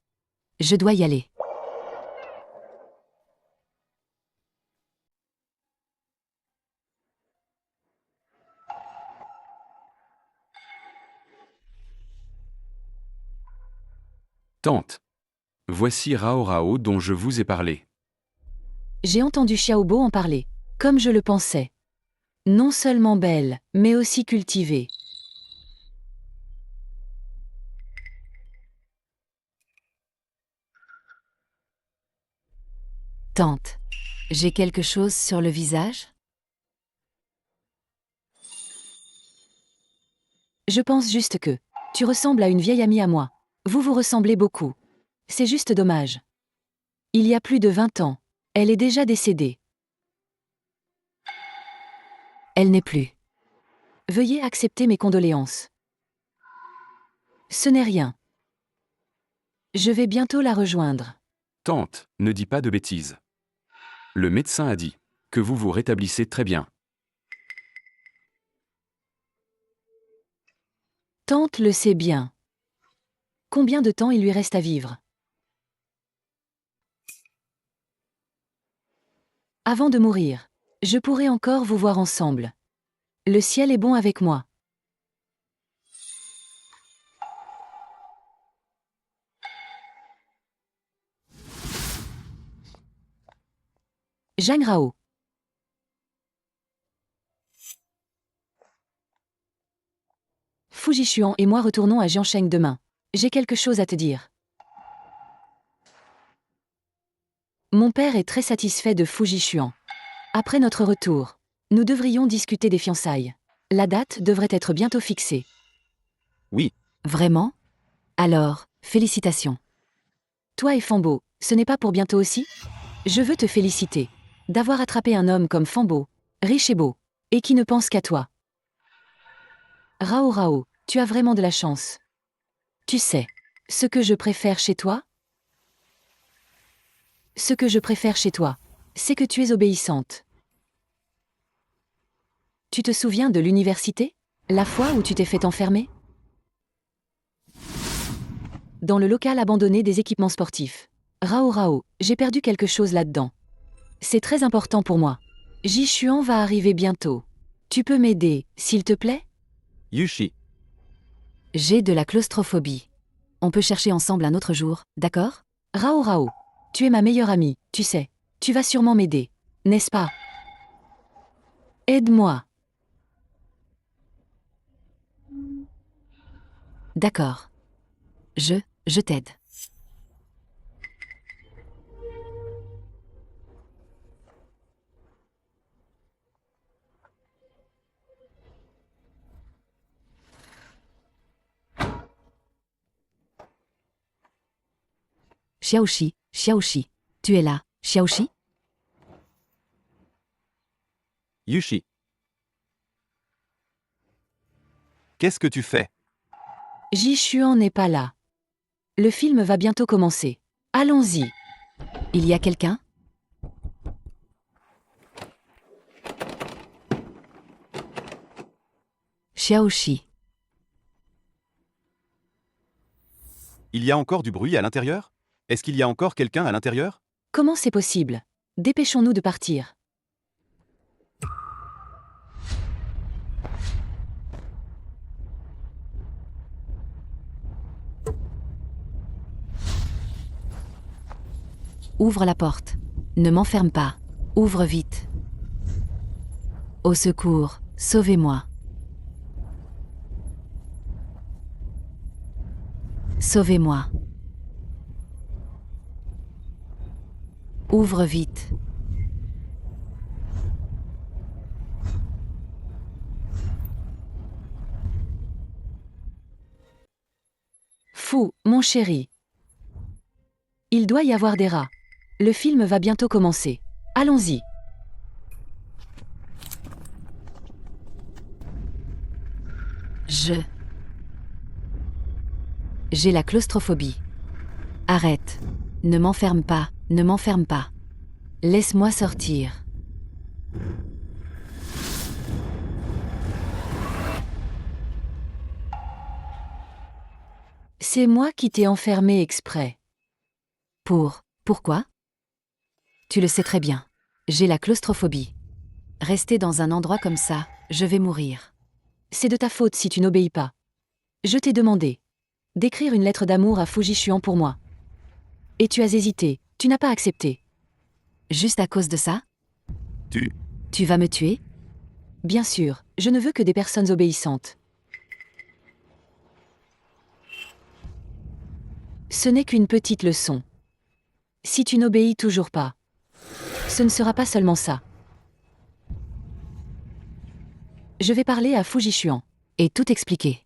Je dois y aller. Tante. Voici Rao Rao dont je vous ai parlé. J'ai entendu Xiaobo en parler, comme je le pensais. Non seulement belle, mais aussi cultivée. Tante, j'ai quelque chose sur le visage? Je pense juste que tu ressembles à une vieille amie à moi. Vous vous ressemblez beaucoup. C'est juste dommage. Il y a plus de 20 ans, elle est déjà décédée. Elle n'est plus. Veuillez accepter mes condoléances. Ce n'est rien. Je vais bientôt la rejoindre. Tante, ne dis pas de bêtises. Le médecin a dit que vous vous rétablissez très bien. Tante le sait bien. Combien de temps il lui reste à vivre? Avant de mourir, je pourrai encore vous voir ensemble. Le ciel est bon avec moi. Zhang Rao. Fu Jishuan et moi retournons à Jiansheng demain. J'ai quelque chose à te dire. Mon père est très satisfait de Fu Jishuan. Après notre retour, nous devrions discuter des fiançailles. La date devrait être bientôt fixée. Oui. Vraiment? Alors, félicitations. Toi et Fambo, ce n'est pas pour bientôt aussi? Je veux te féliciter d'avoir attrapé un homme comme Fambo, riche et beau, et qui ne pense qu'à toi. Rao Rao, Tu as vraiment de la chance. Tu sais, ce que je préfère chez toi? Ce que je préfère chez toi, c'est que tu es obéissante. Tu te souviens de l'université? La fois où tu t'es fait enfermer? Dans le local abandonné des équipements sportifs. Rao, j'ai perdu quelque chose là-dedans. C'est très important pour moi. Jishuan va arriver bientôt. Tu peux m'aider, s'il te plaît? Yushi, J'ai de la claustrophobie. On peut chercher ensemble un autre jour, d'accord? Rao, tu es ma meilleure amie, tu sais. Tu vas sûrement m'aider, n'est-ce pas? Aide-moi. D'accord. Je t'aide. Xiaoxi, tu es là, Xiaoxi? Yushi. Qu'est-ce que tu fais? Jishuan n'est pas là. Le film va bientôt commencer. Allons-y. Il y a quelqu'un? Xiaoxi. Il y a encore du bruit à l'intérieur? Est-ce qu'il y a encore quelqu'un à l'intérieur? Comment c'est possible? Dépêchons-nous de partir. Ouvre la porte. Ne m'enferme pas. Ouvre vite. Au secours, sauvez-moi. Sauvez-moi. Ouvre vite. Fou, mon chéri. Il doit y avoir des rats. Le film va bientôt commencer. Allons-y. J'ai la claustrophobie. Arrête. Ne m'enferme pas, ne m'enferme pas. Laisse-moi sortir. C'est moi qui t'ai enfermé exprès. Pourquoi? Tu le sais très bien. J'ai la claustrophobie. Rester dans un endroit comme ça, je vais mourir. C'est de ta faute si tu n'obéis pas. Je t'ai demandé d'écrire une lettre d'amour à Fujishuan pour moi. Et tu as hésité, tu n'as pas accepté. Juste à cause de ça? Tu vas me tuer? Bien sûr, je ne veux que des personnes obéissantes. Ce n'est qu'une petite leçon. Si tu n'obéis toujours pas, ce ne sera pas seulement ça. Je vais parler à Fujishuan et tout expliquer.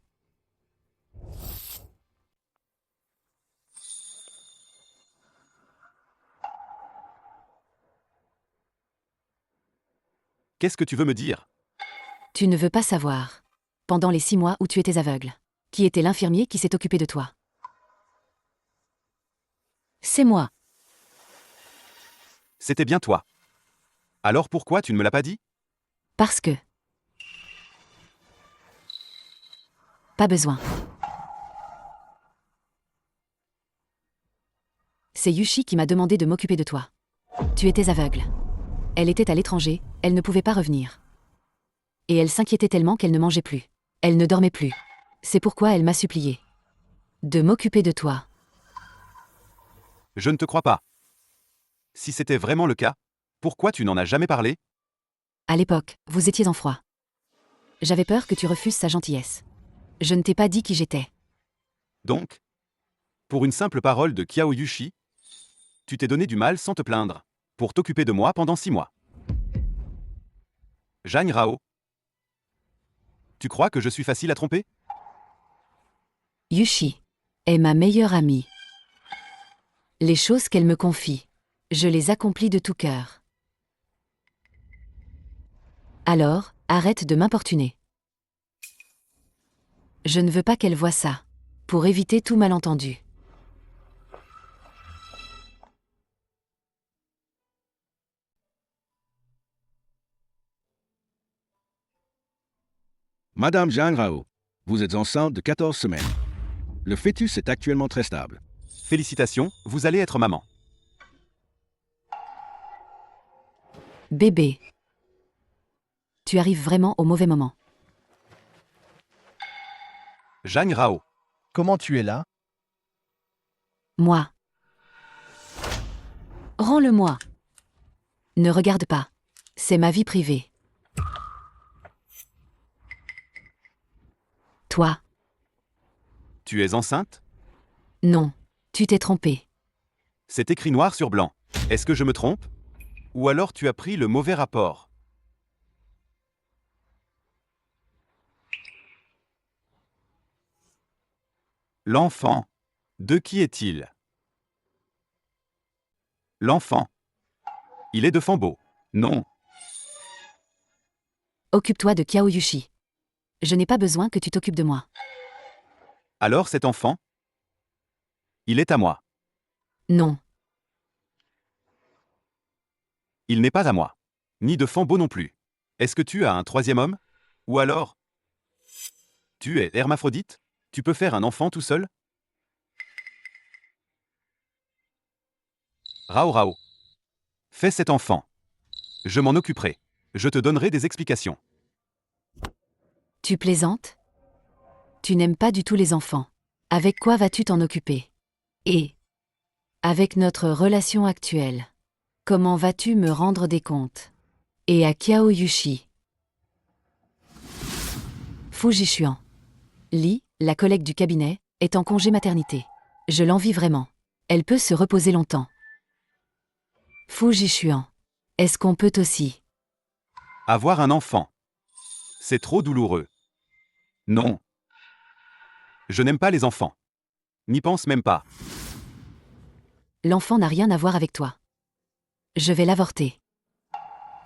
Qu'est-ce que tu veux me dire? Tu ne veux pas savoir. Pendant les 6 mois où tu étais aveugle, qui était l'infirmier qui s'est occupé de toi? C'est moi. C'était bien toi. Alors pourquoi tu ne me l'as pas dit? Parce que... Pas besoin. C'est Yushi qui m'a demandé de m'occuper de toi. Tu étais aveugle. Elle était à l'étranger, elle ne pouvait pas revenir. Et elle s'inquiétait tellement qu'elle ne mangeait plus. Elle ne dormait plus. C'est pourquoi elle m'a supplié de m'occuper de toi. Je ne te crois pas. Si c'était vraiment le cas, pourquoi tu n'en as jamais parlé? À l'époque, vous étiez en froid. J'avais peur que tu refuses sa gentillesse. Je ne t'ai pas dit qui j'étais. Donc, pour une simple parole de Kiao Yushi, tu t'es donné du mal sans te plaindre, pour t'occuper de moi pendant 6 mois. Jeanne Rao, tu crois que je suis facile à tromper? Yushi est ma meilleure amie. Les choses qu'elle me confie, je les accomplis de tout cœur. Alors, arrête de m'importuner. Je ne veux pas qu'elle voie ça. Pour éviter tout malentendu. Madame Jeanne Rao, vous êtes enceinte de 14 semaines. Le fœtus est actuellement très stable. Félicitations, vous allez être maman. Bébé. Tu arrives vraiment au mauvais moment. Jeanne Rao. Comment tu es là? Moi. Rends-le-moi. Ne regarde pas. C'est ma vie privée. Toi. Tu es enceinte? Non. Tu t'es trompé. C'est écrit noir sur blanc. Est-ce que je me trompe? Ou alors tu as pris le mauvais rapport? L'enfant. De qui est-il? L'enfant. Il est de Fambo. Non. Occupe-toi de Kyaoyushi. Je n'ai pas besoin que tu t'occupes de moi. Alors cet enfant? Il est à moi. Non. Il n'est pas à moi. Ni de Fambo non plus. Est-ce que tu as un troisième homme? Ou alors? Tu es hermaphrodite? Tu peux faire un enfant tout seul? Rao Rao. Fais cet enfant. Je m'en occuperai. Je te donnerai des explications. Tu plaisantes? Tu n'aimes pas du tout les enfants. Avec quoi vas-tu t'en occuper? Et avec notre relation actuelle, comment vas-tu me rendre des comptes? Et à Kyaoyushi. Fujishuan. Li, la collègue du cabinet, est en congé maternité. Je l'envie vraiment. Elle peut se reposer longtemps. Fujishuan. Est-ce qu'on peut aussi? Avoir un enfant. C'est trop douloureux. Non. Je n'aime pas les enfants. N'y pense même pas. L'enfant n'a rien à voir avec toi. Je vais l'avorter.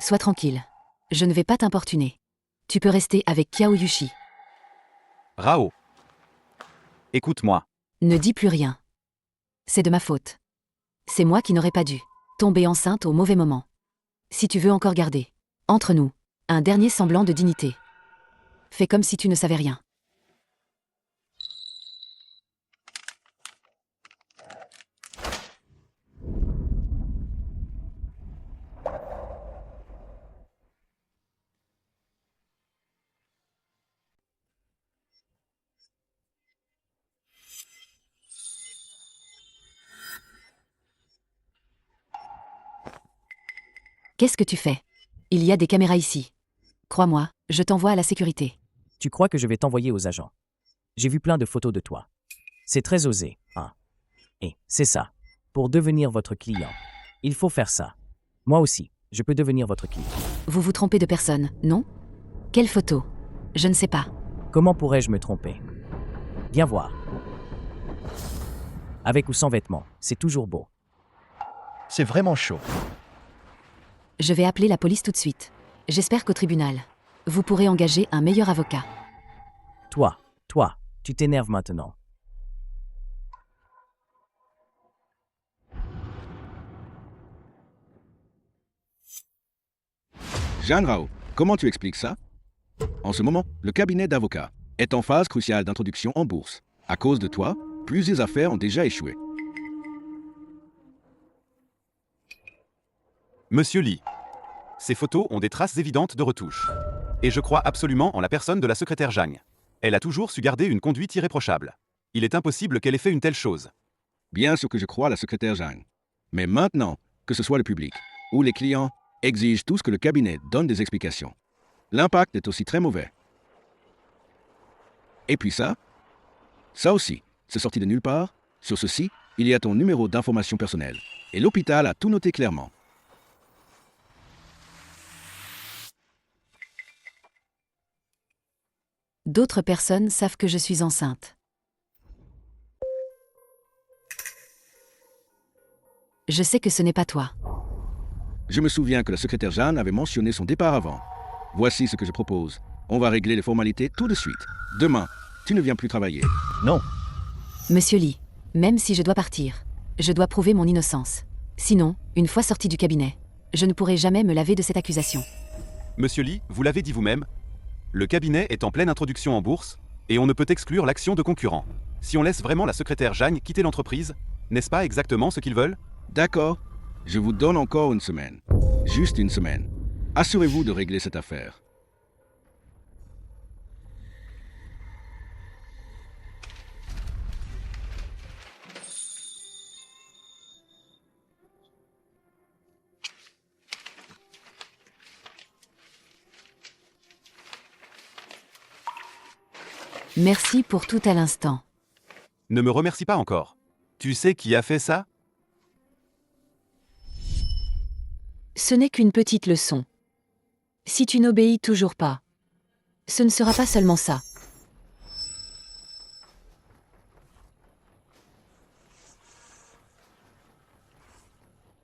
Sois tranquille. Je ne vais pas t'importuner. Tu peux rester avec Kyaoyushi. Rao. Écoute-moi. Ne dis plus rien. C'est de ma faute. C'est moi qui n'aurais pas dû tomber enceinte au mauvais moment. Si tu veux encore garder, entre nous, un dernier semblant de dignité. Fais comme si tu ne savais rien. Qu'est-ce que tu fais? Il y a des caméras ici. Crois-moi, je t'envoie à la sécurité. Tu crois que je vais t'envoyer aux agents? J'ai vu plein de photos de toi. C'est très osé, hein? Et c'est ça. Pour devenir votre client, il faut faire ça. Moi aussi, je peux devenir votre client. Vous vous trompez de personne, non? Quelle photo? Je ne sais pas. Comment pourrais-je me tromper? Viens voir. Avec ou sans vêtements, c'est toujours beau. C'est vraiment chaud. Je vais appeler la police tout de suite. J'espère qu'au tribunal, vous pourrez engager un meilleur avocat. Toi, tu t'énerves maintenant. Jeanne Rao, comment tu expliques ça? En ce moment, le cabinet d'avocats est en phase cruciale d'introduction en bourse. À cause de toi, plusieurs affaires ont déjà échoué. Monsieur Lee. Ces photos ont des traces évidentes de retouche. Et je crois absolument en la personne de la secrétaire Zhang. Elle a toujours su garder une conduite irréprochable. Il est impossible qu'elle ait fait une telle chose. Bien sûr que je crois à la secrétaire Zhang. Mais maintenant, que ce soit le public ou les clients, exigent tous que le cabinet donne des explications. L'impact est aussi très mauvais. Et puis ça aussi, c'est sorti de nulle part. Sur ceci, il y a ton numéro d'information personnelle. Et l'hôpital a tout noté clairement. D'autres personnes savent que je suis enceinte. Je sais que ce n'est pas toi. Je me souviens que la secrétaire Jeanne avait mentionné son départ avant. Voici ce que je propose. On va régler les formalités tout de suite. Demain, Tu ne viens plus travailler. Non, Monsieur Lee, même si je dois partir, je dois prouver mon innocence. Sinon, une fois sorti du cabinet, je ne pourrai jamais me laver de cette accusation. Monsieur Lee, vous l'avez dit vous-même, le cabinet est en pleine introduction en bourse et on ne peut exclure l'action de concurrents. Si on laisse vraiment la secrétaire Jeanne quitter l'entreprise, n'est-ce pas exactement ce qu'ils veulent? D'accord. Je vous donne encore une semaine. Juste une semaine. Assurez-vous de régler cette affaire. Merci pour tout à l'instant. Ne me remercie pas encore. Tu sais qui a fait ça? Ce n'est qu'une petite leçon. Si tu n'obéis toujours pas, ce ne sera pas seulement ça.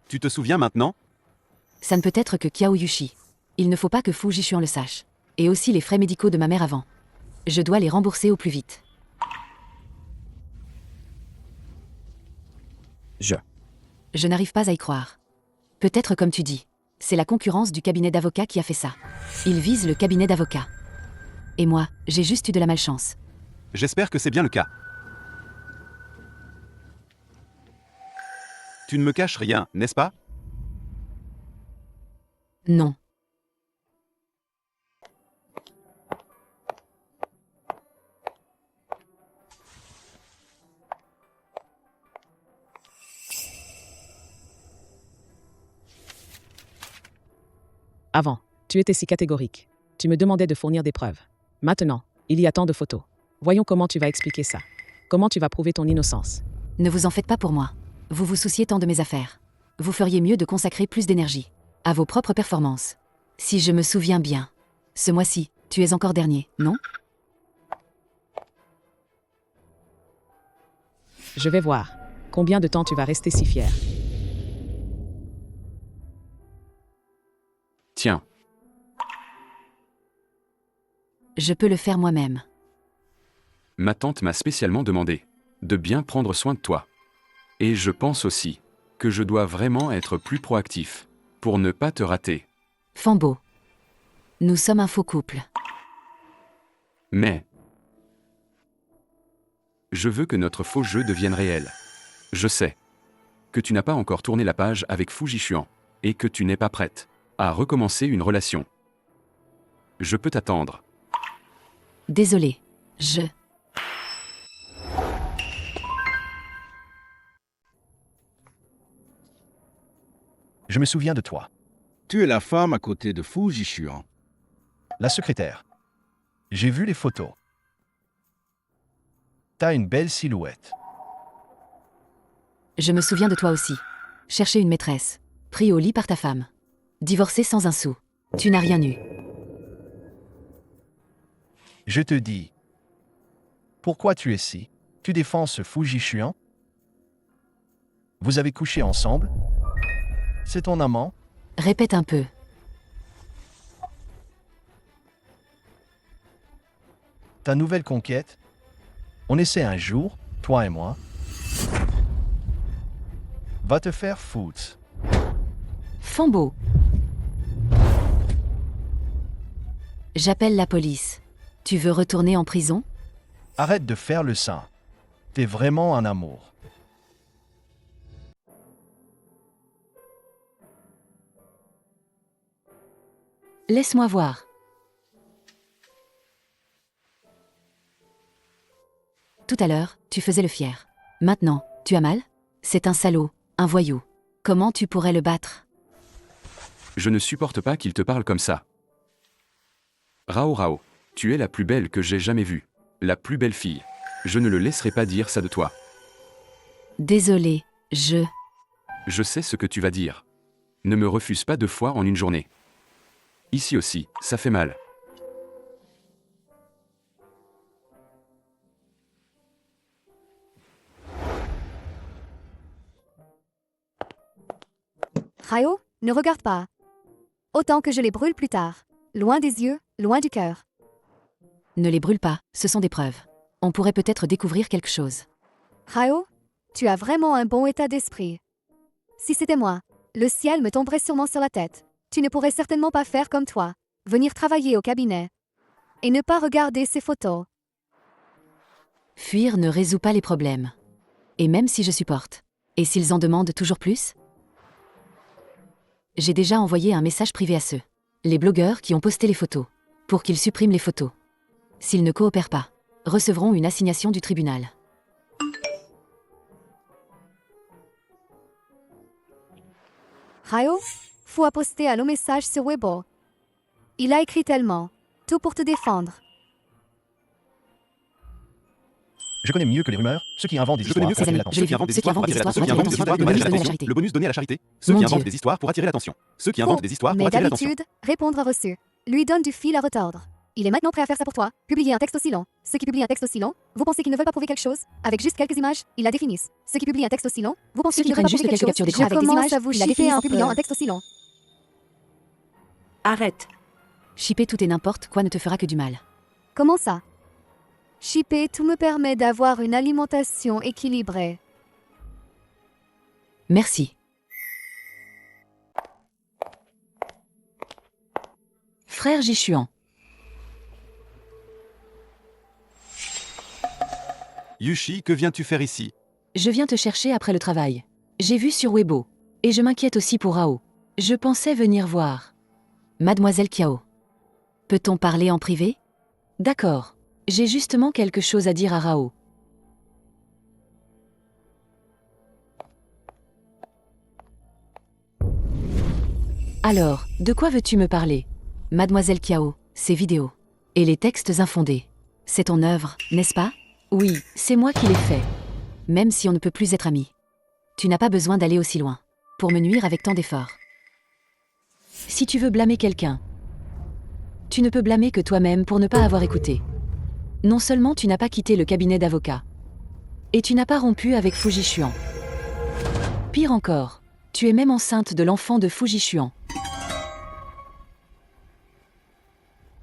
Tu te souviens maintenant? Ça ne peut être que Kiao Yushi. Il ne faut pas que Fu Jishuan le sache. Et aussi les frais médicaux de ma mère avant. Je dois les rembourser au plus vite. Je Je n'arrive pas à y croire. Peut-être comme tu dis, c'est la concurrence du cabinet d'avocats qui a fait ça. Ils visent le cabinet d'avocats. Et moi, j'ai juste eu de la malchance. J'espère que c'est bien le cas. Tu ne me caches rien, n'est-ce pas? Non. Avant, tu étais si catégorique. Tu me demandais de fournir des preuves. Maintenant, il y a tant de photos. Voyons comment tu vas expliquer ça. Comment tu vas prouver ton innocence. Ne vous en faites pas pour moi. Vous vous souciez tant de mes affaires. Vous feriez mieux de consacrer plus d'énergie à vos propres performances. Si je me souviens bien, ce mois-ci, tu es encore dernier, non? Je vais voir. Combien de temps tu vas rester si fier? Tiens, Je peux le faire moi-même. ma tante m'a spécialement demandé de bien prendre soin de toi. Et je pense aussi que je dois vraiment être plus proactif pour ne pas te rater. Fambo. Nous sommes un faux couple. Mais je veux que notre faux jeu devienne réel. Je sais que tu n'as pas encore tourné la page avec Fu Jishuan et que tu n'es pas prête à recommencer une relation. Je peux t'attendre. Désolé. je me souviens de toi. Tu es la femme à côté de Fu Jishuan. La secrétaire. J'ai vu les photos. T'as une belle silhouette. Je me souviens de toi aussi. Chercher une maîtresse. Pris au lit par ta femme. Divorcé sans un sou. Tu n'as rien eu. Je te dis. Pourquoi tu es ici? Tu défends ce Fu Jishuan? Vous avez couché ensemble? C'est ton amant? Répète un peu. Ta nouvelle conquête? On essaie un jour, toi et moi. Va te faire foutre. Fambo. J'appelle la police. Tu veux retourner en prison? Arrête de faire le saint. T'es vraiment un amour. Laisse-moi voir. Tout à l'heure, tu faisais le fier. Maintenant, tu as mal? C'est un salaud, un voyou. Comment tu pourrais le battre? Je ne supporte pas qu'il te parle comme ça. Rao Rao, tu es la plus belle que j'ai jamais vue. La plus belle fille. Je ne le laisserai pas dire ça de toi. Désolé, Je sais ce que tu vas dire. Ne me refuse pas 2 fois en une journée. Ici aussi, ça fait mal. Ryo, ne regarde pas. Autant que je les brûle plus tard. Loin des yeux, loin du cœur. Ne les brûle pas, ce sont des preuves. On pourrait peut-être découvrir quelque chose. Rao, tu as vraiment un bon état d'esprit. Si c'était moi, le ciel me tomberait sûrement sur la tête. Tu ne pourrais certainement pas faire comme toi, venir travailler au cabinet et ne pas regarder ces photos. Fuir ne résout pas les problèmes. Et même si je supporte. Et s'ils en demandent toujours plus? J'ai déjà envoyé un message privé à ceux, les blogueurs qui ont posté les photos, pour qu'ils suppriment les photos. S'ils ne coopèrent pas, recevront une assignation du tribunal. Rao, Fu a posté un long message sur Weibo. Il a écrit tellement, tout pour te défendre. Je connais mieux que les rumeurs ceux qui inventent des Je connais histoires mieux pour que attirer je l'ai l'attention. vu. Ceux qui inventent des histoires pour attirer l'attention. Le bonus donné à la charité. Le bonus donné à la charité. Ceux qui Mon inventent Dieu. des histoires pour attirer l'attention. Ceux qui inventent des histoires pour Mais attirer l'attention. d'habitude, répondre a reçu. Lui donne du fil à retordre. Il est maintenant prêt à faire ça pour toi. Publier un texte aussi long. Ceux qui publient un texte aussi long, vous pensez qu'ils ne veulent pas prouver quelque chose? Avec juste quelques images, ils la définissent. Ceux qui publient un texte aussi long, vous pensez Ceux qu'ils qui ne veulent pas prennent prouver juste quelque quelques chose? captures d'écran Avec avec des des images, images, vous ils la chiffez définissent en un publiant peu. un texte aussi long. Arrête. Shipper tout et n'importe quoi ne te fera que du mal. Comment ça? Shipper tout me permet d'avoir une alimentation équilibrée. Merci. Frère Jishuan, Yushi, que viens-tu faire ici? je viens te chercher après le travail. J'ai vu sur Weibo. Et je m'inquiète aussi pour Rao. Je pensais venir voir. Mademoiselle Kiao. Peut-on parler en privé? D'accord. J'ai justement quelque chose à dire à Rao. Alors, de quoi veux-tu me parler? Mademoiselle Kiao, ces vidéos. Et les textes infondés. C'est ton œuvre, n'est-ce pas? Oui, c'est moi qui l'ai fait. Même si on ne peut plus être amis. Tu n'as pas besoin d'aller aussi loin. Pour me nuire avec tant d'efforts. Si tu veux blâmer quelqu'un, tu ne peux blâmer que toi-même pour ne pas avoir écouté. Non seulement tu n'as pas quitté le cabinet d'avocat, et tu n'as pas rompu avec Fujishuan. Pire encore, tu es même enceinte de l'enfant de Fujishuan.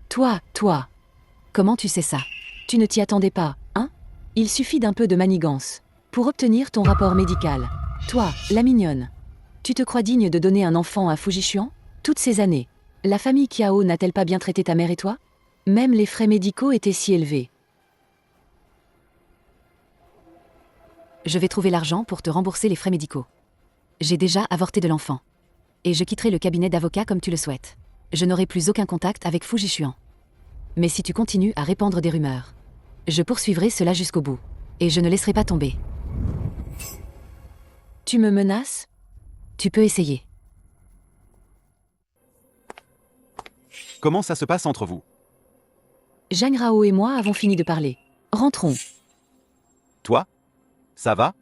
Toi, comment tu sais ça? Tu ne t'y attendais pas, hein? Il suffit d'un peu de manigance pour obtenir ton rapport médical. Toi, la mignonne. Tu te crois digne de donner un enfant à Fujishuan? Toutes ces années, la famille Kiao n'a-t-elle pas bien traité ta mère et toi? Même les frais médicaux étaient si élevés. Je vais trouver l'argent pour te rembourser les frais médicaux. J'ai déjà avorté de l'enfant. Et je quitterai le cabinet d'avocat comme tu le souhaites. Je n'aurai plus aucun contact avec Fujishuan. Mais si tu continues à répandre des rumeurs, je poursuivrai cela jusqu'au bout. Et je ne laisserai pas tomber. Tu me menaces? Tu peux essayer. Comment ça se passe entre vous? Zhang Rao et moi avons fini de parler. Rentrons. Toi? Ça va?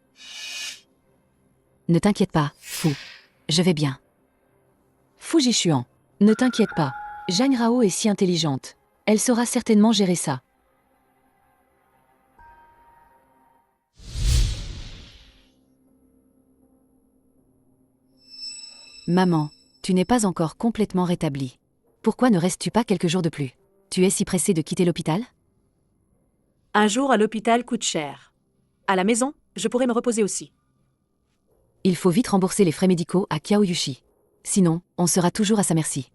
Ne t'inquiète pas, Fu. Je vais bien. Fujishuan, ne t'inquiète pas. Zhang Rao est si intelligente. Elle saura certainement gérer ça. Maman, tu n'es pas encore complètement rétablie. Pourquoi ne restes-tu pas quelques jours de plus? Tu es si pressée de quitter l'hôpital? Un jour à l'hôpital coûte cher. À la maison, je pourrais me reposer aussi. Il faut vite rembourser les frais médicaux à Kiao Yushi. Sinon, on sera toujours à sa merci.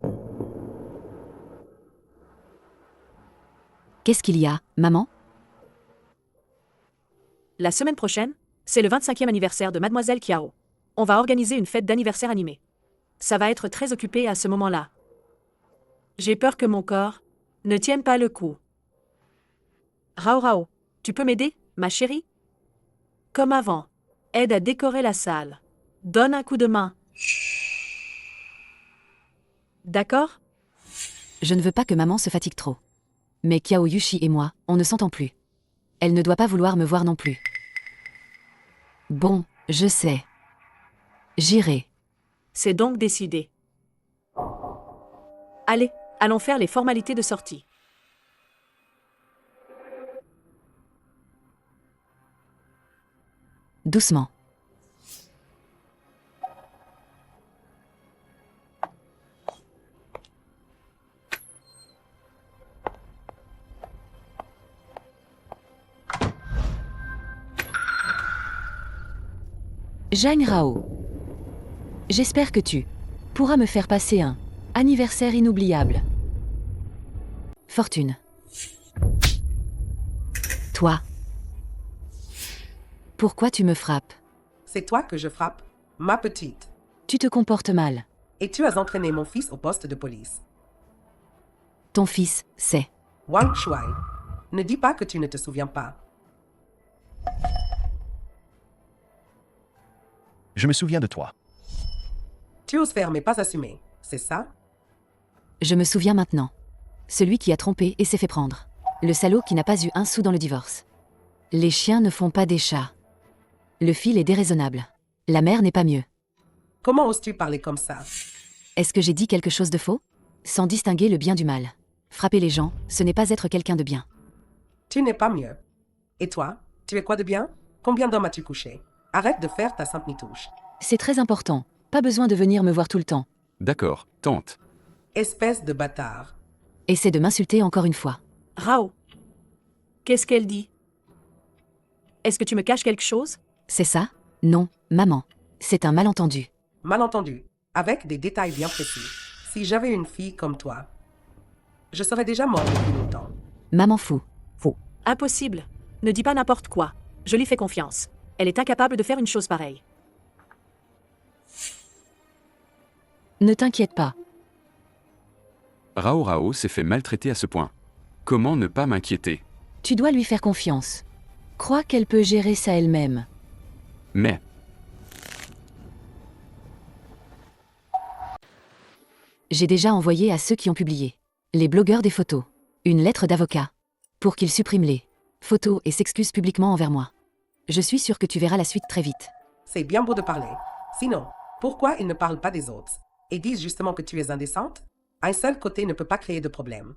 Qu'est-ce qu'il y a, maman? La semaine prochaine, c'est le 25e anniversaire de Mademoiselle Kiao. On va organiser une fête d'anniversaire animée. Ça va être très occupé à ce moment-là. J'ai peur que mon corps ne tienne pas le coup. Rao, tu peux m'aider, ma chérie? Comme avant, aide à décorer la salle. Donne un coup de main. D'accord? Je ne veux pas que maman se fatigue trop. Mais Kiao Yushi et moi, on ne s'entend plus. Elle ne doit pas vouloir me voir non plus. Bon, je sais. J'irai. C'est donc décidé. Allez, allons faire les formalités de sortie. Doucement. Zhang Rao. J'espère que tu pourras me faire passer un anniversaire inoubliable. Fortune. Toi. Pourquoi tu me frappes? C'est toi que je frappe, ma petite. Tu te comportes mal. Et tu as entraîné mon fils au poste de police. Ton fils, c'est... Wang Shuai. Ne dis pas que tu ne te souviens pas. Je me souviens de toi. Tu oses faire mais pas assumer, c'est ça? Je me souviens maintenant. Celui qui a trompé et s'est fait prendre. Le salaud qui n'a pas eu un sou dans le divorce. Les chiens ne font pas des chats. Le fil est déraisonnable. La mère n'est pas mieux. Comment oses-tu parler comme ça? Est-ce que j'ai dit quelque chose de faux? Sans distinguer le bien du mal. Frapper les gens, ce n'est pas être quelqu'un de bien. Tu n'es pas mieux. Et toi, tu es quoi de bien? Combien d'hommes as-tu couché? Arrête de faire ta sainte mitouche. C'est très important. Pas besoin de venir me voir tout le temps. D'accord, tante. Espèce de bâtard. Essaie de m'insulter encore une fois. Rao. Qu'est-ce qu'elle dit? Est-ce que tu me caches quelque chose? C'est ça? Non, maman. C'est un malentendu. Malentendu. Avec des détails bien précis. Si j'avais une fille comme toi, je serais déjà mort depuis longtemps. Maman fou. Impossible. Ne dis pas n'importe quoi. Je lui fais confiance. Elle est incapable de faire une chose pareille. Ne t'inquiète pas. Rao Rao s'est fait maltraiter à ce point. Comment ne pas m'inquiéter? Tu dois lui faire confiance. Crois qu'elle peut gérer ça elle-même. Mais, J'ai déjà envoyé à ceux qui ont publié. Les blogueurs des photos. Une lettre d'avocat. Pour qu'ils suppriment les photos et s'excusent publiquement envers moi. Je suis sûre que tu verras la suite très vite. C'est bien beau de parler. Sinon, pourquoi ils ne parlent pas des autres et disent justement que tu es indécente? Un seul côté ne peut pas créer de problème.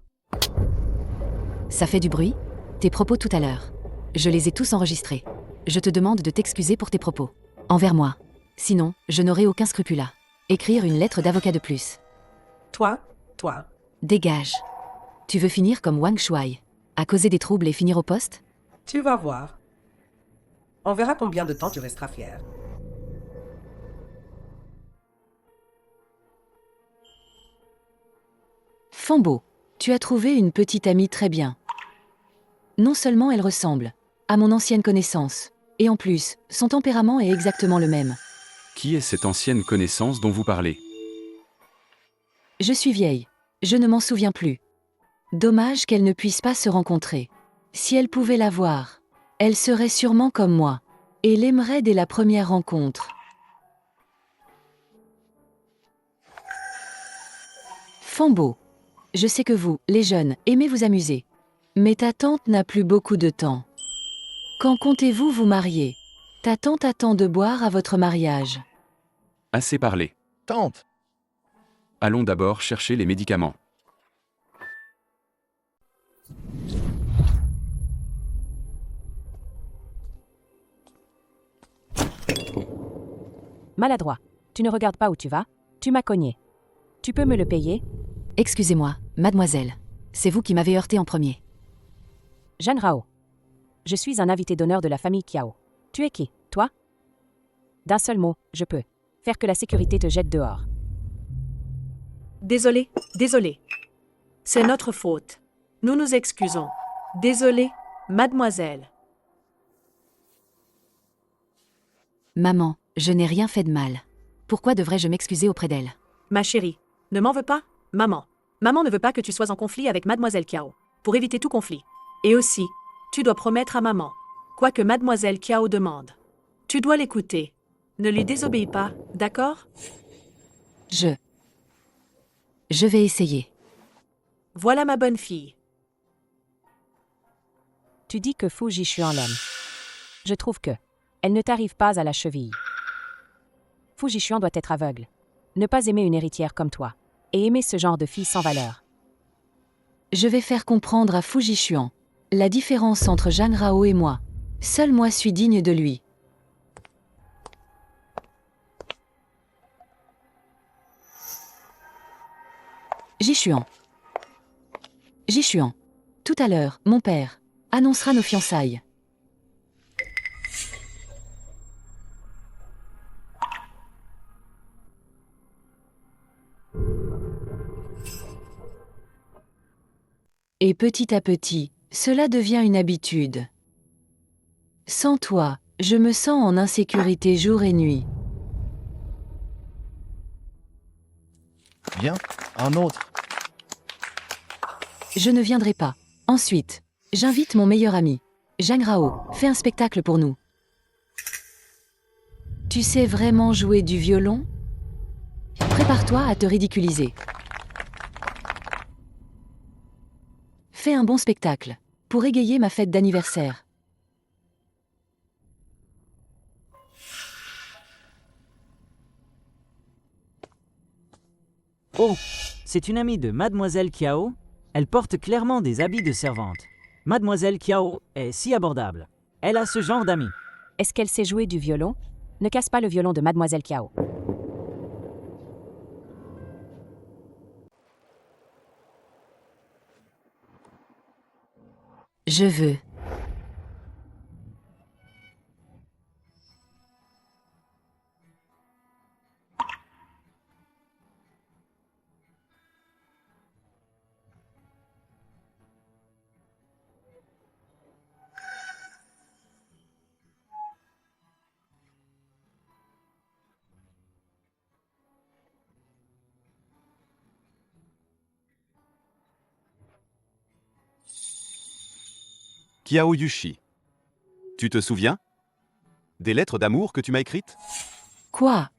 Ça fait du bruit? Tes propos tout à l'heure. Je les ai tous enregistrés. Je te demande de t'excuser pour tes propos. Envers moi. Sinon, je n'aurai aucun scrupule à écrire une lettre d'avocat de plus. Toi, Dégage. Tu veux finir comme Wang Shuai, à causer des troubles et finir au poste? tu vas voir. On verra combien de temps tu resteras fier. Fambo, tu as trouvé une petite amie très bien. Non seulement elle ressemble à mon ancienne connaissance, et en plus, son tempérament est exactement le même. qui est cette ancienne connaissance dont vous parlez? Je suis vieille, je ne m'en souviens plus. Dommage qu'elle ne puisse pas se rencontrer. Si elle pouvait la voir, elle serait sûrement comme moi, et l'aimerait dès la première rencontre. Fambo, je sais que vous, les jeunes, aimez vous amuser. Mais ta tante n'a plus beaucoup de temps. Quand comptez-vous vous marier? Ta tante attend de boire à votre mariage. Assez parlé. Tante, Allons d'abord chercher les médicaments. Maladroit. Tu ne regardes pas où tu vas? Tu m'as cogné. Tu peux me le payer? Excusez-moi, mademoiselle. C'est vous qui m'avez heurté en premier. Jeanne Rao. Je suis un invité d'honneur de la famille Kiao. Tu es qui, toi? D'un seul mot, je peux faire que la sécurité te jette dehors. Désolé. C'est notre faute. Nous nous excusons. Désolé, mademoiselle. Maman, je n'ai rien fait de mal. Pourquoi devrais-je m'excuser auprès d'elle? Ma chérie, ne m'en veux pas, maman. Maman ne veut pas que tu sois en conflit avec mademoiselle Kiao. Pour éviter tout conflit. Et aussi, tu dois promettre à maman, quoi que mademoiselle Kiao demande. Tu dois l'écouter. Ne lui désobéis pas, d'accord? Je vais essayer. Voilà ma bonne fille. Tu dis que Fu Jishuan l'aime. Je trouve que elle ne t'arrive pas à la cheville. Fu Jishuan doit être aveugle. Ne pas aimer une héritière comme toi. Et aimer ce genre de fille sans valeur. Je vais faire comprendre à Fu Jishuan la différence entre Zhang Rao et moi. Seul moi suis digne de lui. Jishuan. Tout à l'heure, mon père annoncera nos fiançailles. Et petit à petit, cela devient une habitude. Sans toi, je me sens en insécurité jour et nuit. Bien, un autre. Je ne viendrai pas. Ensuite, j'invite mon meilleur ami. Zhang Rao, fais un spectacle pour nous. Tu sais vraiment jouer du violon? Prépare-toi à te ridiculiser. Fais un bon spectacle, pour égayer ma fête d'anniversaire. Oh, c'est une amie de Mademoiselle Kiao. Elle porte clairement des habits de servante. Mademoiselle Kiao est si abordable. Elle a ce genre d'amis. Est-ce qu'elle sait jouer du violon? Ne casse pas le violon de Mademoiselle Kiao. Je veux. Kiao Yushi. Tu te souviens? Des lettres d'amour que tu m'as écrites? Quoi?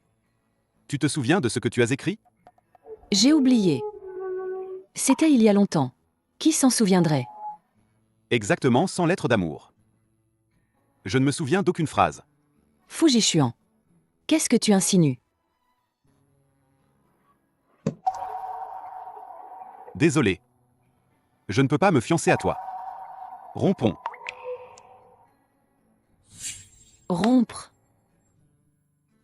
Tu te souviens de ce que tu as écrit? J'ai oublié. C'était il y a longtemps. Qui s'en souviendrait? Exactement 100 lettres d'amour. Je ne me souviens d'aucune phrase. Fujishuan. Qu'est-ce que tu insinues? Désolé. Je ne peux pas me fiancer à toi. Rompons. Rompre.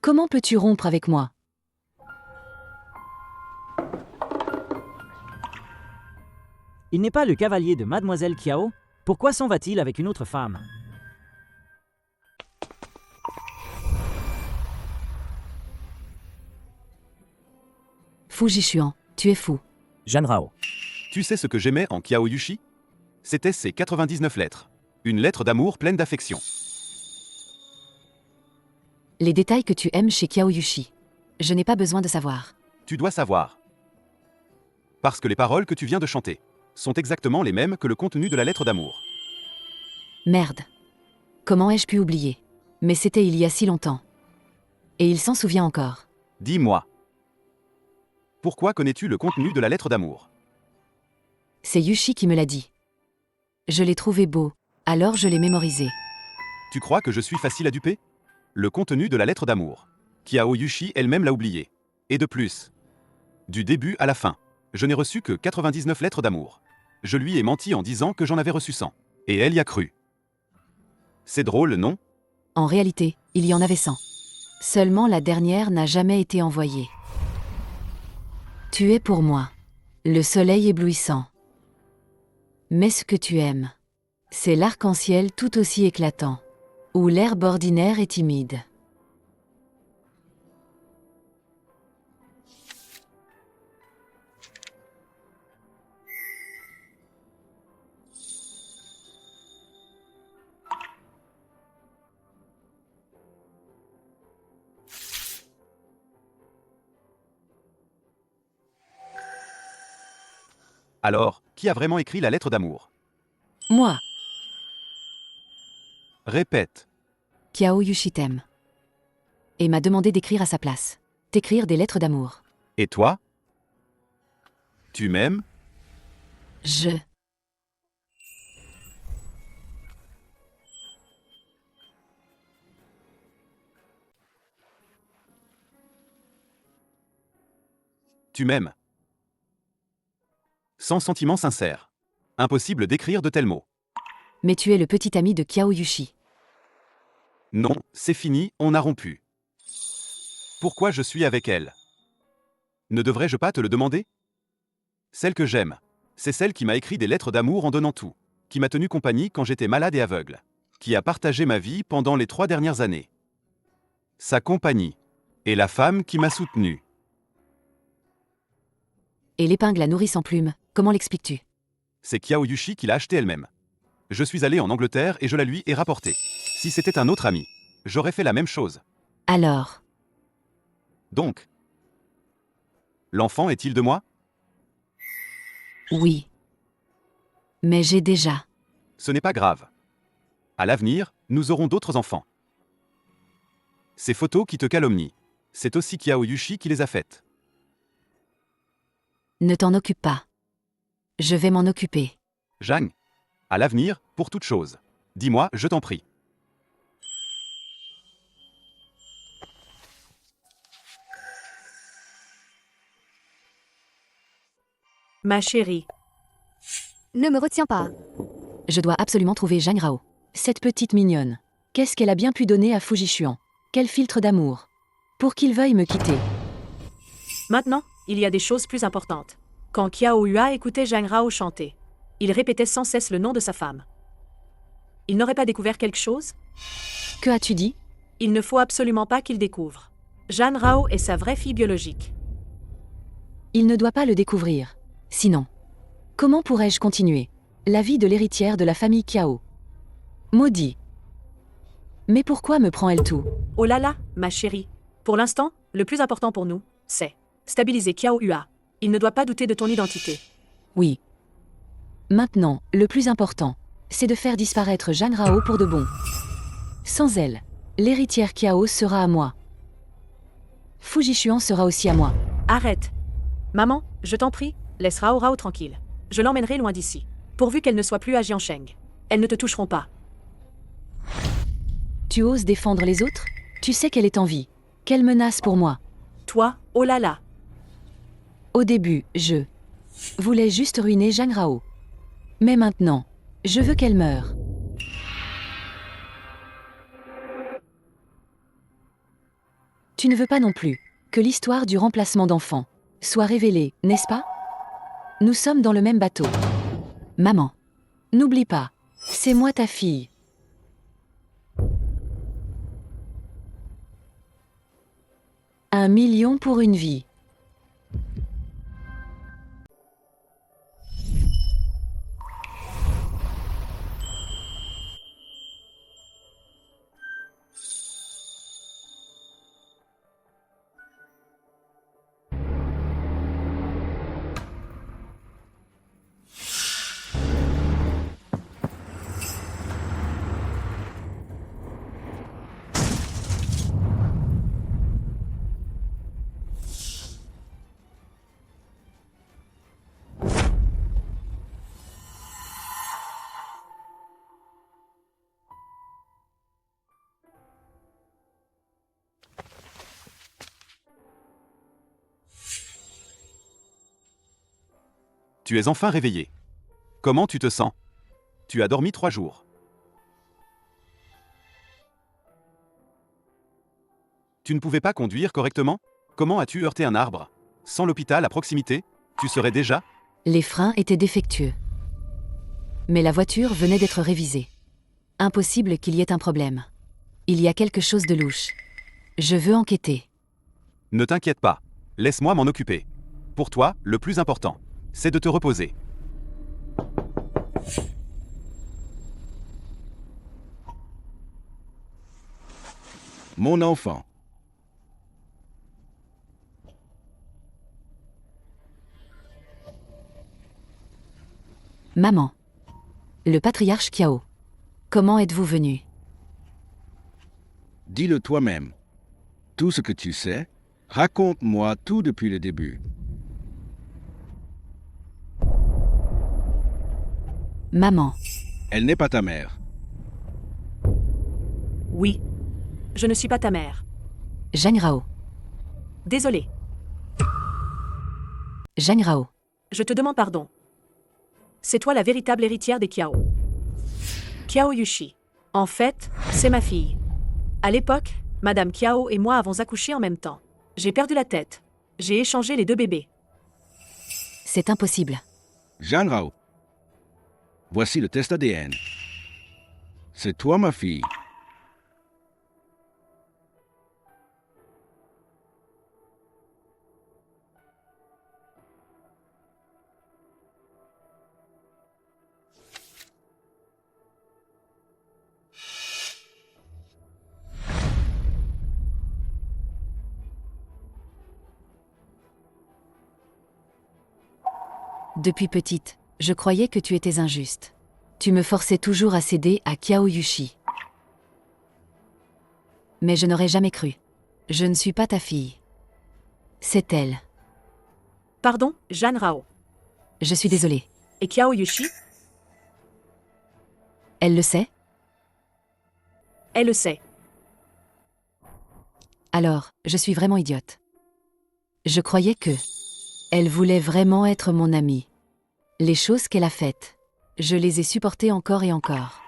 Comment peux-tu rompre avec moi? Il n'est pas le cavalier de Mademoiselle Kiao. Pourquoi s'en va-t-il avec une autre femme? Fujishuan, tu es fou. Zhang Rao. Tu sais ce que j'aimais en Kiao Yushi? C'était ses 99 lettres. Une lettre d'amour pleine d'affection. Les détails que tu aimes chez Kiao Yushi. Je n'ai pas besoin de savoir. Tu dois savoir. Parce que les paroles que tu viens de chanter sont exactement les mêmes que le contenu de la lettre d'amour. Merde. Comment ai-je pu oublier? Mais c'était il y a si longtemps. Et il s'en souvient encore. Dis-moi. Pourquoi connais-tu le contenu de la lettre d'amour? C'est Yushi qui me l'a dit. Je l'ai trouvé beau, alors je l'ai mémorisé. Tu crois que je suis facile à duper? Le contenu de la lettre d'amour. Kiao Yushi elle-même l'a oublié. Et de plus. Du début à la fin, je n'ai reçu que 99 lettres d'amour. Je lui ai menti en disant que j'en avais reçu 100. Et elle y a cru. C'est drôle, non? En réalité, il y en avait 100. Seulement la dernière n'a jamais été envoyée. Tu es pour moi le soleil éblouissant. Mais ce que tu aimes, c'est l'arc-en-ciel tout aussi éclatant, où l'herbe ordinaire est timide. Alors, qui a vraiment écrit la lettre d'amour? Moi, Répète. Kiao Yushi t'aime. Et m'a demandé d'écrire à sa place. T'écrire des lettres d'amour. Et toi? Tu m'aimes? Je... Tu m'aimes. Sans sentiment sincère. Impossible d'écrire de tels mots. Mais tu es le petit ami de Kiao Yushi. Non, c'est fini, on a rompu. Pourquoi je suis avec elle? Ne devrais-je pas te le demander? Celle que j'aime, c'est celle qui m'a écrit des lettres d'amour en donnant tout, qui m'a tenu compagnie quand j'étais malade et aveugle, qui a partagé ma vie pendant les 3 dernières années. Sa compagnie, et la femme qui m'a soutenu. Et l'épingle à nourrice en plume, comment l'expliques-tu? C'est Kiao Yushi qui l'a achetée elle-même. Je suis allé en Angleterre et je la lui ai rapportée. Si c'était un autre ami, j'aurais fait la même chose. Alors, Donc, l'enfant est-il de moi? oui. Mais j'ai déjà. Ce n'est pas grave. À l'avenir, nous aurons d'autres enfants. Ces photos qui te calomnient, c'est aussi Kiao Yushi qui les a faites. Ne t'en occupe pas. Je vais m'en occuper. Zhang, à l'avenir, pour toute chose. Dis-moi, je t'en prie. Ma chérie, Ne me retiens pas. Je dois absolument trouver Zhang Rao. Cette petite mignonne. Qu'est-ce qu'elle a bien pu donner à Fujishuan? Quel filtre d'amour. Pour qu'il veuille me quitter. maintenant, il y a des choses plus importantes. Quand Kiao Hua écoutait Zhang Rao chanter, il répétait sans cesse le nom de sa femme. Il n'aurait pas découvert quelque chose? Que as-tu dit? Il ne faut absolument pas qu'il découvre. Zhang Rao est sa vraie fille biologique. Il ne doit pas le découvrir. Sinon, comment pourrais-je continuer la vie de l'héritière de la famille Kiao? Maudit. Mais pourquoi me prend-elle tout? Oh là là, ma chérie. Pour l'instant, le plus important pour nous, c'est stabiliser Kiao Hua. Il ne doit pas douter de ton identité. Oui. Maintenant, le plus important, c'est de faire disparaître Zhang Rao pour de bon. Sans elle, l'héritière Kiao sera à moi. Fujishuan sera aussi à moi. Arrête. Maman, je t'en prie, laisse Rao Rao tranquille. Je l'emmènerai loin d'ici. Pourvu qu'elle ne soit plus à Jiansheng. Elles ne te toucheront pas. Tu oses défendre les autres? Tu sais qu'elle est en vie. Quelle menace pour moi. Toi, oh là là. Au début, je voulais juste ruiner Zhang Rao. Mais maintenant, je veux qu'elle meure. Tu ne veux pas non plus que l'histoire du remplacement d'enfants soit révélée, n'est-ce pas? Nous sommes dans le même bateau. Maman, n'oublie pas, c'est moi ta fille. Un million pour une vie. Tu es enfin réveillé. Comment tu te sens? Tu as dormi 3 jours. Tu ne pouvais pas conduire correctement? Comment as-tu heurté un arbre? Sans l'hôpital à proximité, tu serais déjà... Les freins étaient défectueux. Mais la voiture venait d'être révisée. Impossible qu'il y ait un problème. Il y a quelque chose de louche. Je veux enquêter. Ne t'inquiète pas. Laisse-moi m'en occuper. Pour toi, le plus important, c'est de te reposer. Mon enfant. Maman. Le patriarche Kiao. Comment êtes-vous venu? Dis-le toi-même. Tout ce que tu sais, raconte-moi tout depuis le début. Maman. Elle n'est pas ta mère. Oui. Je ne suis pas ta mère. Zhang Rao. Désolée. Zhang Rao. Je te demande pardon. C'est toi la véritable héritière des Kiao. Kiao Yushi. En fait, c'est ma fille. À l'époque, Madame Kiao et moi avons accouché en même temps. J'ai perdu la tête. J'ai échangé les 2 bébés. C'est impossible. Zhang Rao. Voici le test ADN. C'est toi ma fille. Depuis petite, je croyais que tu étais injuste. Tu me forçais toujours à céder à Kiao Yushi. Mais je n'aurais jamais cru. Je ne suis pas ta fille. C'est elle. Pardon, Jeanne Rao. Je suis désolée. Et Kiao Yushi? Elle le sait? Elle le sait. Alors, je suis vraiment idiote. Je croyais que... Elle voulait vraiment être mon amie. Les choses qu'elle a faites, je les ai supportées encore et encore.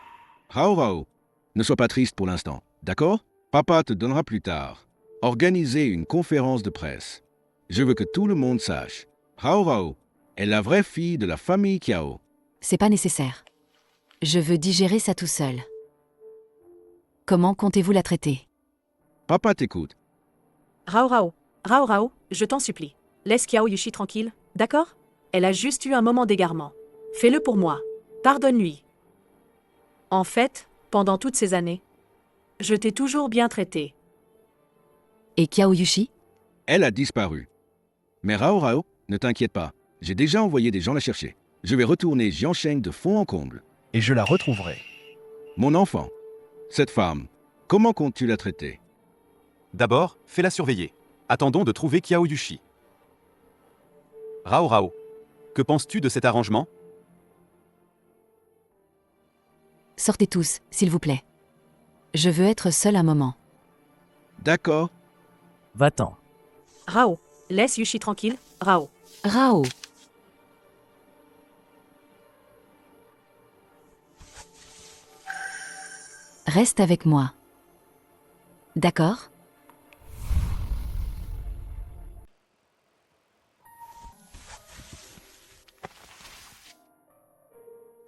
Rao Rao, ne sois pas triste pour l'instant, d'accord? Papa te donnera plus tard. Organisez une conférence de presse. Je veux que tout le monde sache. Rao Rao est la vraie fille de la famille Kiao. C'est pas nécessaire. Je veux digérer ça tout seul. Comment comptez-vous la traiter? Papa t'écoute. Rao Rao. Rao Rao, je t'en supplie. Laisse Kiao Yushi tranquille, d'accord? Elle a juste eu un moment d'égarement. Fais-le pour moi. Pardonne-lui. En fait, pendant toutes ces années, je t'ai toujours bien traité. Et Kiao Yushi? Elle a disparu. Mais Rao Rao, ne t'inquiète pas. J'ai déjà envoyé des gens la chercher. Je vais retourner Jiansheng de fond en comble. Et je la retrouverai. Mon enfant, cette femme, comment comptes-tu la traiter? D'abord, fais-la surveiller. Attendons de trouver Kiao Yushi. Rao Rao, que penses-tu de cet arrangement? Sortez tous, s'il vous plaît. Je veux être seule un moment. D'accord. Va-t'en. Rao, laisse Yushi tranquille, Rao. Rao. Reste avec moi. D'accord?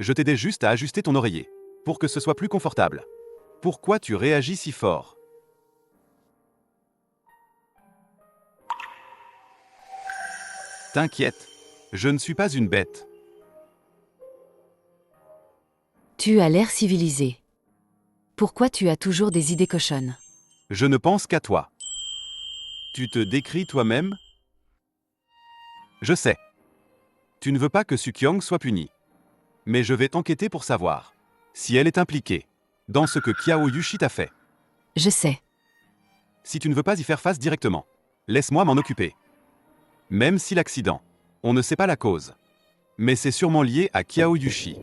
Je t'aidais juste à ajuster ton oreiller, pour que ce soit plus confortable. Pourquoi tu réagis si fort? T'inquiète, je ne suis pas une bête. Tu as l'air civilisé. Pourquoi tu as toujours des idées cochonnes? Je ne pense qu'à toi. Tu te décris toi-même? Je sais. Tu ne veux pas que Sukyong soit punie. Mais je vais t'enquêter pour savoir si elle est impliquée dans ce que Kiao Yushi t'a fait. Je sais. Si tu ne veux pas y faire face directement, laisse-moi m'en occuper. Même si l'accident, on ne sait pas la cause. Mais c'est sûrement lié à Kiao Yushi.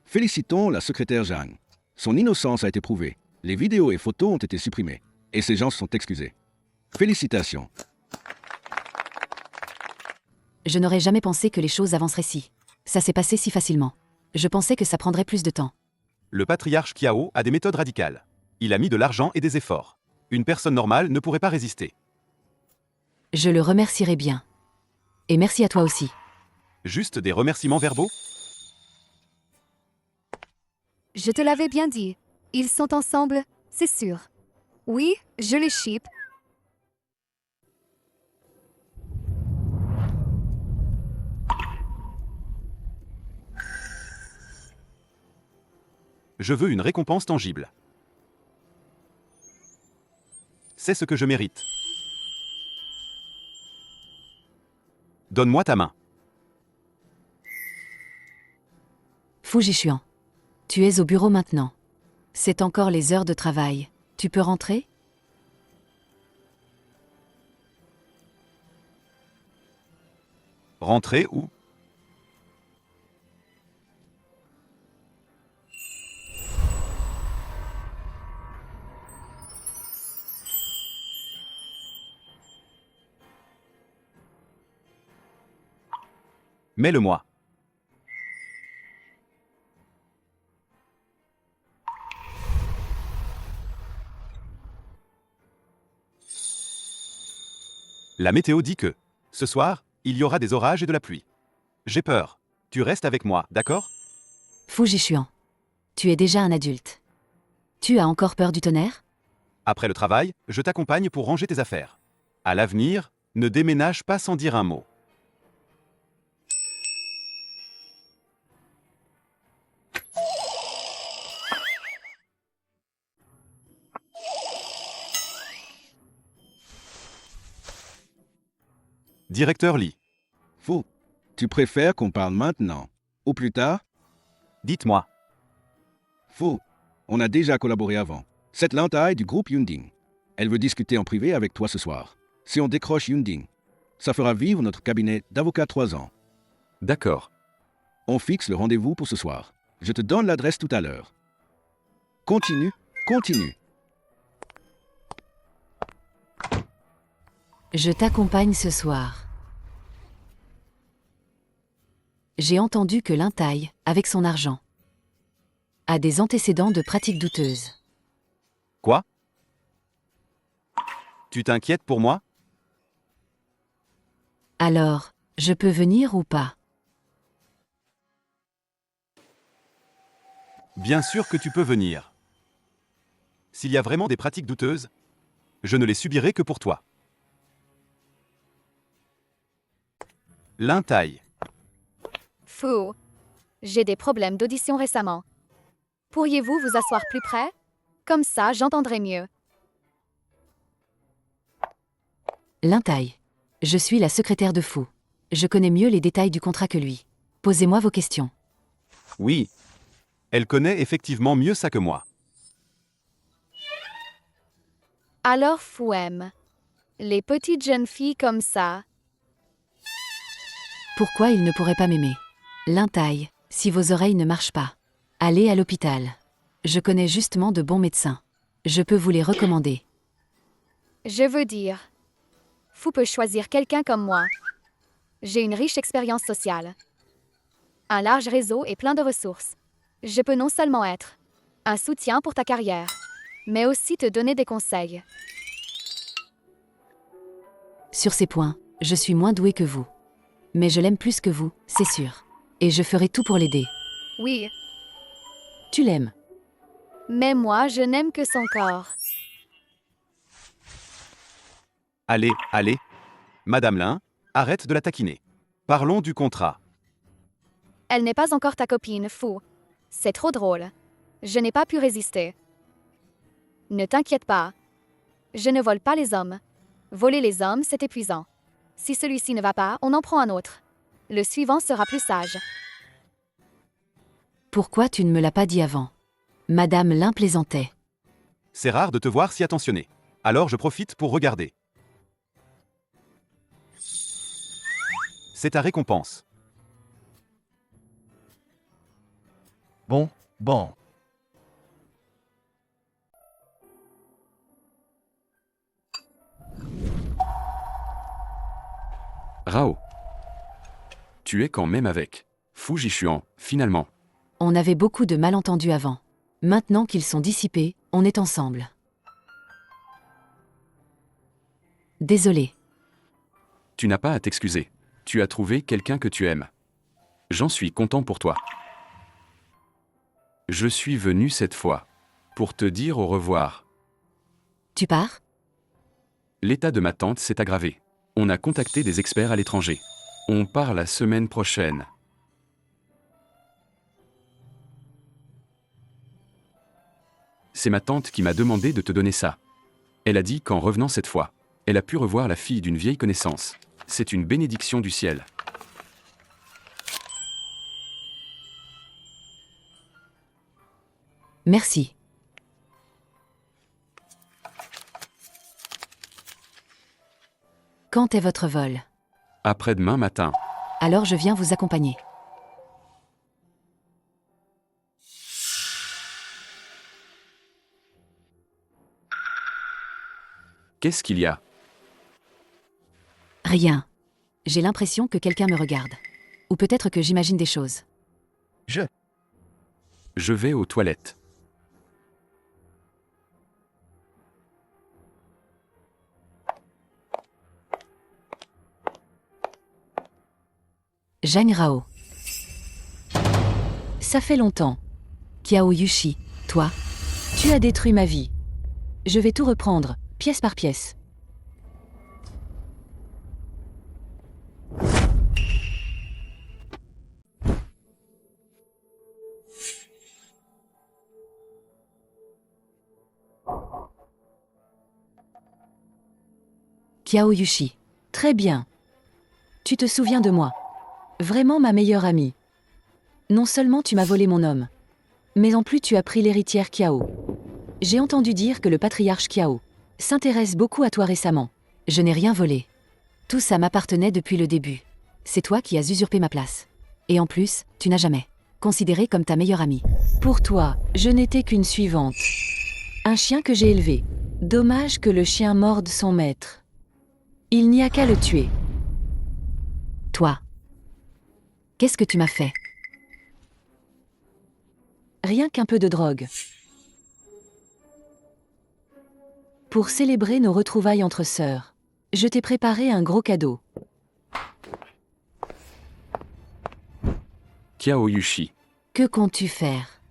Félicitons la secrétaire Zhang. Son innocence a été prouvée. Les vidéos et photos ont été supprimées. Et ces gens se sont excusés. Félicitations. Je n'aurais jamais pensé que les choses avanceraient si. Ça s'est passé si facilement. Je pensais que ça prendrait plus de temps. Le patriarche Kiao a des méthodes radicales. Il a mis de l'argent et des efforts. Une personne normale ne pourrait pas résister. Je le remercierai bien. Et merci à toi aussi. Juste des remerciements verbaux? Je te l'avais bien dit. Ils sont ensemble, c'est sûr. Oui, je les ship. Je veux une récompense tangible. C'est ce que je mérite. Donne-moi ta main. Fujishuan. Tu es au bureau maintenant. C'est encore les heures de travail. Tu peux rentrer? Rentrer où? Mets-le-moi. La météo dit que, ce soir, il y aura des orages et de la pluie. J'ai peur. Tu restes avec moi, d'accord? Fujishuan. Tu es déjà un adulte. Tu as encore peur du tonnerre? Après le travail, je t'accompagne pour ranger tes affaires. À l'avenir, ne déménage pas sans dire un mot. Directeur Lee, Fu, tu préfères qu'on parle maintenant ou plus tard? dites-moi. Fu, on a déjà collaboré avant. C'est Lantai du groupe Yunding. Elle veut discuter en privé avec toi ce soir. Si on décroche Yunding, ça fera vivre notre cabinet d'avocats 3 ans. D'accord. On fixe le rendez-vous pour ce soir. Je te donne l'adresse tout à l'heure. Continue, continue. Je t'accompagne ce soir. J'ai entendu que Lintai, avec son argent, a des antécédents de pratiques douteuses. Quoi? Tu t'inquiètes pour moi? Alors, je peux venir ou pas? Bien sûr que tu peux venir. S'il y a vraiment des pratiques douteuses, je ne les subirai que pour toi. Lintai, Fou. J'ai des problèmes d'audition récemment. Pourriez-vous vous asseoir plus près? Comme ça, j'entendrai mieux. Lintai. Je suis la secrétaire de Fou. Je connais mieux les détails du contrat que lui. Posez-moi vos questions. oui. Elle connaît effectivement mieux ça que moi. Alors, Fou aime. Les petites jeunes filles comme ça. Pourquoi il ne pourrait pas m'aimer? Lintai, si vos oreilles ne marchent pas, allez à l'hôpital. Je connais justement de bons médecins. Je peux vous les recommander. Je veux dire, Fou peut choisir quelqu'un comme moi. J'ai une riche expérience sociale, un large réseau et plein de ressources. Je peux non seulement être un soutien pour ta carrière, mais aussi te donner des conseils. Sur ces points, je suis moins douée que vous. Mais je l'aime plus que vous, c'est sûr. Et je ferai tout pour l'aider. Oui, Tu l'aimes. mais moi, je n'aime que son corps. Allez, allez. Madame Lin, arrête de la taquiner. Parlons du contrat. Elle n'est pas encore ta copine, Fou. C'est trop drôle. Je n'ai pas pu résister. Ne t'inquiète pas. Je ne vole pas les hommes. Voler les hommes, c'est épuisant. Si celui-ci ne va pas, on en prend un autre. Le suivant sera plus sage. Pourquoi tu ne me l'as pas dit avant? Madame Lin plaisantait. C'est rare de te voir si attentionné. Alors je profite pour regarder. C'est ta récompense. Bon. Rao. Tu es quand même avec Fu Jishuan, finalement. On avait beaucoup de malentendus avant. Maintenant qu'ils sont dissipés, on est ensemble. Désolé. Tu n'as pas à t'excuser. Tu as trouvé quelqu'un que tu aimes. J'en suis content pour toi. Je suis venu cette fois pour te dire au revoir. Tu pars? L'état de ma tante s'est aggravé. On a contacté des experts à l'étranger. On part la semaine prochaine. C'est ma tante qui m'a demandé de te donner ça. Elle a dit qu'en revenant cette fois, elle a pu revoir la fille d'une vieille connaissance. C'est une bénédiction du ciel. Merci. Quand est votre vol? Après-demain matin. Alors je viens vous accompagner. Qu'est-ce qu'il y a? Rien. J'ai l'impression que quelqu'un me regarde. Ou peut-être que j'imagine des choses. Je vais aux toilettes. Jang Rao. Ça fait longtemps. Kiao Yushi, toi, tu as détruit ma vie. Je vais tout reprendre, pièce par pièce. Kiao Yushi. Très bien. Tu te souviens de moi. Vraiment ma meilleure amie. Non seulement tu m'as volé mon homme, mais en plus tu as pris l'héritière Kiao. J'ai entendu dire que le patriarche Kiao s'intéresse beaucoup à toi récemment. Je n'ai rien volé. Tout ça m'appartenait depuis le début. C'est toi qui as usurpé ma place. Et en plus, tu n'as jamais considéré comme ta meilleure amie. Pour toi, je n'étais qu'une suivante. Un chien que j'ai élevé. Dommage que le chien morde son maître. Il n'y a qu'à le tuer. Toi. Qu'est-ce que tu m'as fait? Rien qu'un peu de drogue. Pour célébrer nos retrouvailles entre sœurs, je t'ai préparé un gros cadeau. Kiao Yushi. Que comptes-tu faire?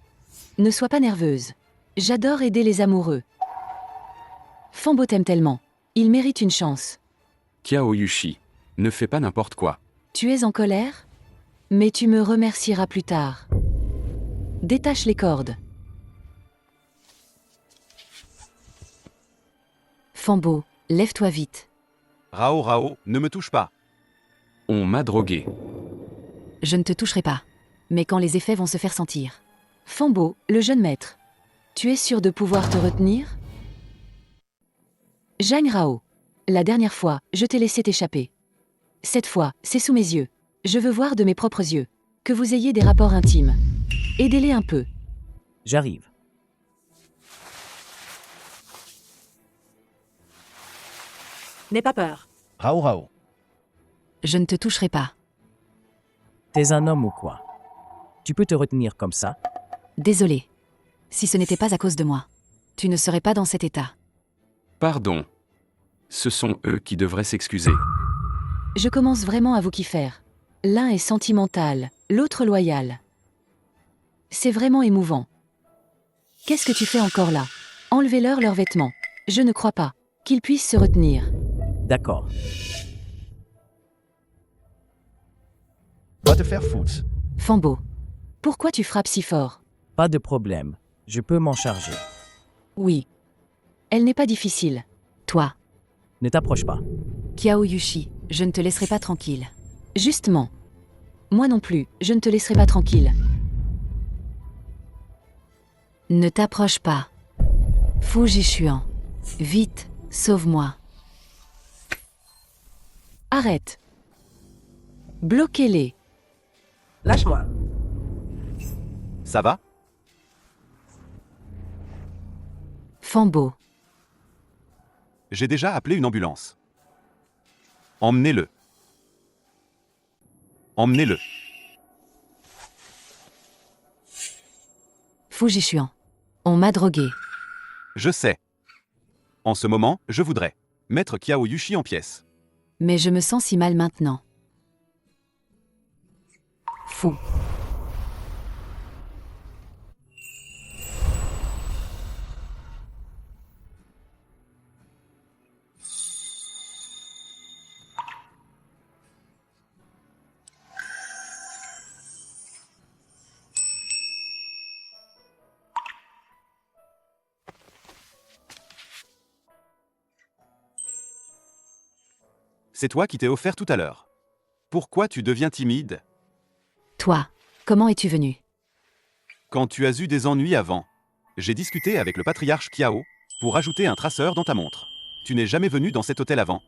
Ne sois pas nerveuse. J'adore aider les amoureux. Fambo t'aime tellement. Il mérite une chance. Kiao Yushi. Ne fais pas n'importe quoi. Tu es en colère? Mais tu me remercieras plus tard. Détache les cordes. Fambo, lève-toi vite. Rao, ne me touche pas. On m'a drogué. Je ne te toucherai pas. Mais quand les effets vont se faire sentir. Fambo, le jeune maître. Tu es sûr de pouvoir te retenir? Jang Rao. La dernière fois, je t'ai laissé t'échapper. Cette fois, c'est sous mes yeux. Je veux voir de mes propres yeux. Que vous ayez des rapports intimes. Aidez-les un peu. J'arrive. N'aie pas peur. Rao. Je ne te toucherai pas. T'es un homme ou quoi? Tu peux te retenir comme ça? Désolé. Si ce n'était pas à cause de moi, tu ne serais pas dans cet état. Pardon. Ce sont eux qui devraient s'excuser. Je commence vraiment à vous kiffer. L'un est sentimental, l'autre loyal. C'est vraiment émouvant. Qu'est-ce que tu fais encore là? Enlevez-leur leurs vêtements. Je ne crois pas qu'ils puissent se retenir. D'accord. Va te faire foutre. Fambo, pourquoi tu frappes si fort? Pas de problème. Je peux m'en charger. Oui. Elle n'est pas difficile. Toi, Ne t'approche pas. Kiao Yushi, je ne te laisserai pas tranquille. Justement. Moi non plus, je ne te laisserai pas tranquille. Ne t'approche pas. Fujishuan. Vite, sauve-moi. Arrête. Bloquez-les. Lâche-moi. Ça va? Fambo. J'ai déjà appelé une ambulance. Emmenez-le. Emmenez-le. Fujishuan. On m'a drogué. Je sais. En ce moment, je voudrais mettre Kiao Yushi en pièces. Mais je me sens si mal maintenant. Fou. C'est toi qui t'es offert tout à l'heure. Pourquoi tu deviens timide? Toi, comment es-tu venu? Quand tu as eu des ennuis avant, j'ai discuté avec le patriarche Kiao pour ajouter un traceur dans ta montre. Tu n'es jamais venu dans cet hôtel avant.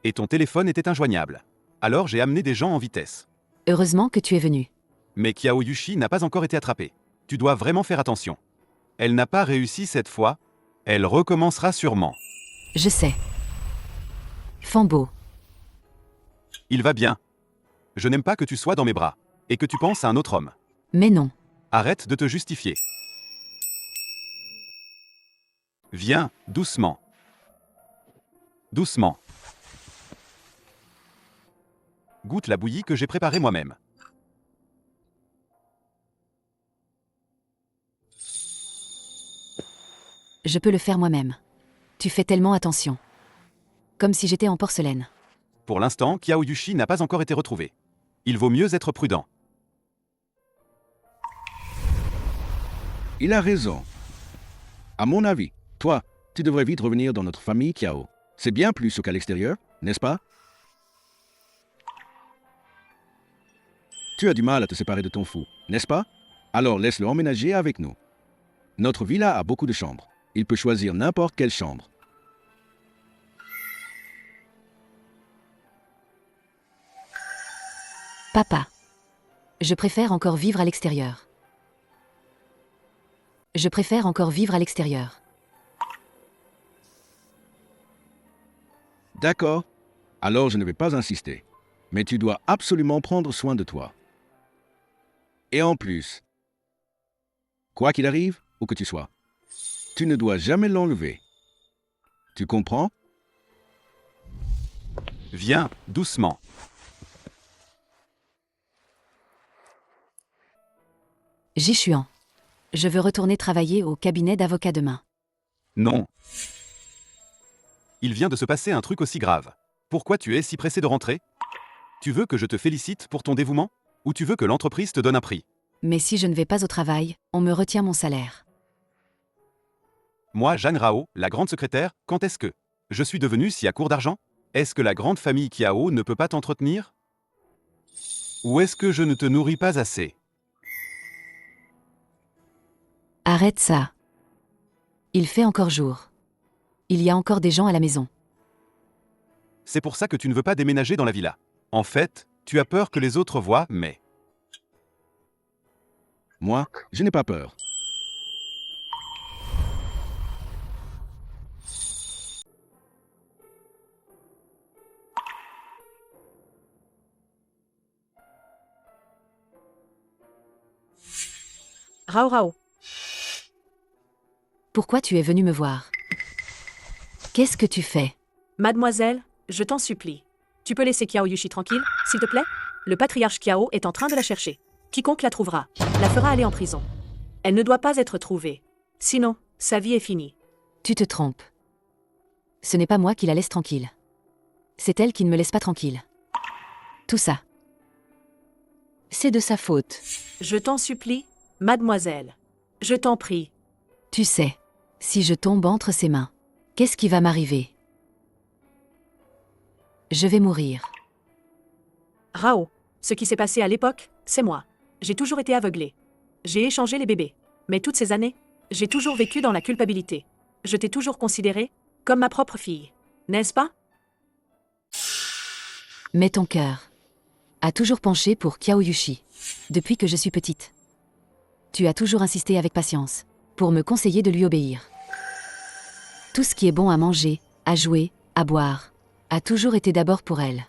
Et ton téléphone était injoignable. Alors j'ai amené des gens en vitesse. Heureusement que tu es venu. Mais Kiao Yushi n'a pas encore été attrapée. Tu dois vraiment faire attention. Elle n'a pas réussi cette fois. Elle recommencera sûrement. Je sais. Fambo. Il va bien. Je n'aime pas que tu sois dans mes bras et que tu penses à un autre homme. Mais non. Arrête de te justifier. Viens, doucement. Doucement. Goûte la bouillie que j'ai préparée moi-même. Je peux le faire moi-même. Tu fais tellement attention. Comme si j'étais en porcelaine. Pour l'instant, Kiao Yushi n'a pas encore été retrouvé. Il vaut mieux être prudent. Il a raison. À mon avis, toi, tu devrais vite revenir dans notre famille, Kiao. C'est bien plus qu'à l'extérieur, n'est-ce pas? Tu as du mal à te séparer de ton fou, n'est-ce pas? Alors laisse-le emménager avec nous. Notre villa a beaucoup de chambres. Il peut choisir n'importe quelle chambre. Papa. Je préfère encore vivre à l'extérieur. Je préfère encore vivre à l'extérieur. D'accord. Alors je ne vais pas insister. Mais tu dois absolument prendre soin de toi. Et en plus, quoi qu'il arrive, où que tu sois, tu ne dois jamais l'enlever. Tu comprends? Viens, doucement. Jishuan. Je veux retourner travailler au cabinet d'avocat demain. Non. Il vient de se passer un truc aussi grave. Pourquoi tu es si pressé de rentrer? Tu veux que je te félicite pour ton dévouement? Ou tu veux que l'entreprise te donne un prix? Mais si je ne vais pas au travail, on me retient mon salaire. Moi, Jeanne Rao, la grande secrétaire, quand est-ce que je suis devenue si à court d'argent? Est-ce que la grande famille Kiao ne peut pas t'entretenir? Ou est-ce que je ne te nourris pas assez? Arrête ça. Il fait encore jour. Il y a encore des gens à la maison. C'est pour ça que tu ne veux pas déménager dans la villa. En fait, tu as peur que les autres voient, mais... Moi, je n'ai pas peur. Rao Rao, Pourquoi tu es venu me voir? Qu'est-ce que tu fais? mademoiselle, je t'en supplie. Tu peux laisser Kiao Yushi tranquille, s'il te plaît? Le patriarche Kiao est en train de la chercher. Quiconque la trouvera, la fera aller en prison. Elle ne doit pas être trouvée. Sinon, sa vie est finie. Tu te trompes. Ce n'est pas moi qui la laisse tranquille. C'est elle qui ne me laisse pas tranquille. Tout ça. C'est de sa faute. Je t'en supplie, mademoiselle. Je t'en prie. Tu sais, si je tombe entre ses mains, qu'est-ce qui va m'arriver? Je vais mourir. Rao, ce qui s'est passé à l'époque, c'est moi. J'ai toujours été aveuglée. J'ai échangé les bébés. Mais toutes ces années, j'ai toujours vécu dans la culpabilité. Je t'ai toujours considérée comme ma propre fille. N'est-ce pas? Mais ton cœur a toujours penché pour Kiao Yushi, depuis que je suis petite. Tu as toujours insisté avec patience, pour me conseiller de lui obéir. Tout ce qui est bon à manger, à jouer, à boire, a toujours été d'abord pour elle.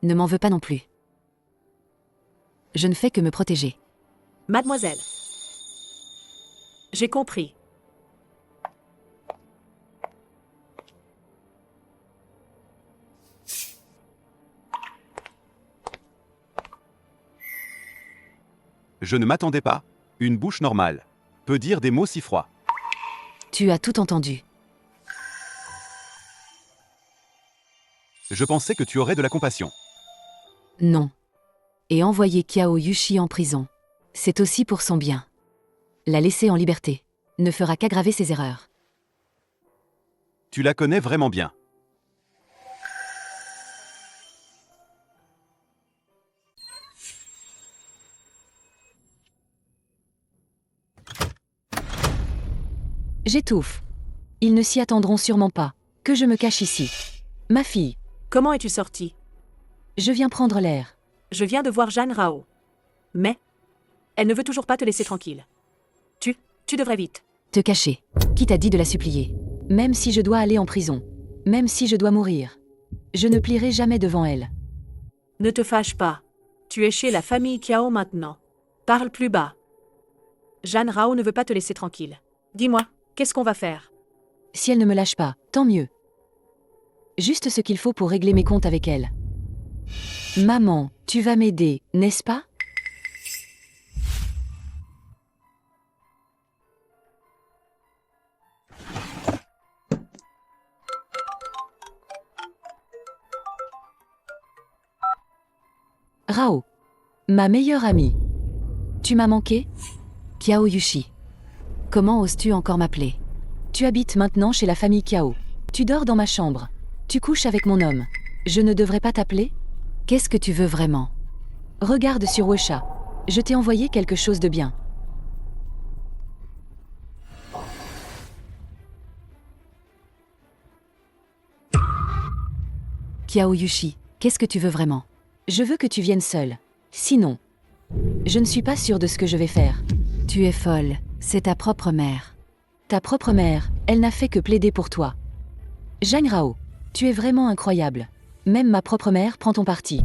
Ne m'en veux pas non plus. Je ne fais que me protéger. Mademoiselle. J'ai compris. Je ne m'attendais pas. Une bouche normale peut dire des mots si froids. Tu as tout entendu. Je pensais que tu aurais de la compassion. Non. Et envoyer Kiao Yushi en prison, c'est aussi pour son bien. La laisser en liberté ne fera qu'aggraver ses erreurs. Tu la connais vraiment bien. J'étouffe. Ils ne s'y attendront sûrement pas. Que je me cache ici. Ma fille, Comment es-tu sortie? je viens prendre l'air. Je viens de voir Jeanne Rao. Mais elle ne veut toujours pas te laisser tranquille. Tu devrais vite. Te cacher. Qui t'a dit de la supplier? Même si je dois aller en prison. Même si je dois mourir. Je ne plierai jamais devant elle. Ne te fâche pas. Tu es chez la famille Kiao maintenant. Parle plus bas. Jeanne Rao ne veut pas te laisser tranquille. Dis-moi, qu'est-ce qu'on va faire? Si elle ne me lâche pas, tant mieux. Juste ce qu'il faut pour régler mes comptes avec elle. Maman, tu vas m'aider, n'est-ce pas? Rao, ma meilleure amie. Tu m'as manqué? Kiao Yushi. Comment oses-tu encore m'appeler? Tu habites maintenant chez la famille Kiao. Tu dors dans ma chambre. Tu couches avec mon homme. Je ne devrais pas t'appeler? Qu'est-ce que tu veux vraiment? Regarde sur Wesha. Je t'ai envoyé quelque chose de bien. Kiao Yushi, qu'est-ce que tu veux vraiment? Je veux que tu viennes seule. Sinon, je ne suis pas sûre de ce que je vais faire. Tu es folle, c'est ta propre mère. Ta propre mère, elle n'a fait que plaider pour toi. Zhang Rao, tu es vraiment incroyable. Même ma propre mère prend ton parti.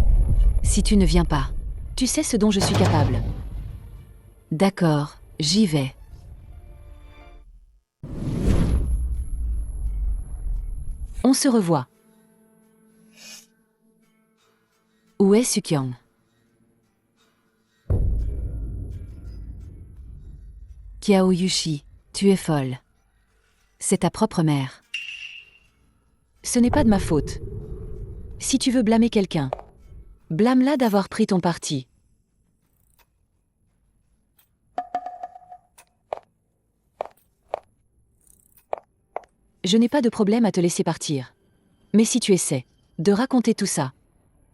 Si tu ne viens pas, tu sais ce dont je suis capable. D'accord, j'y vais. On se revoit. Où est Sukyang? Kiao Yushi, tu es folle. C'est ta propre mère. Ce n'est pas de ma faute. Si tu veux blâmer quelqu'un, blâme-la d'avoir pris ton parti. Je n'ai pas de problème à te laisser partir. Mais si tu essaies de raconter tout ça,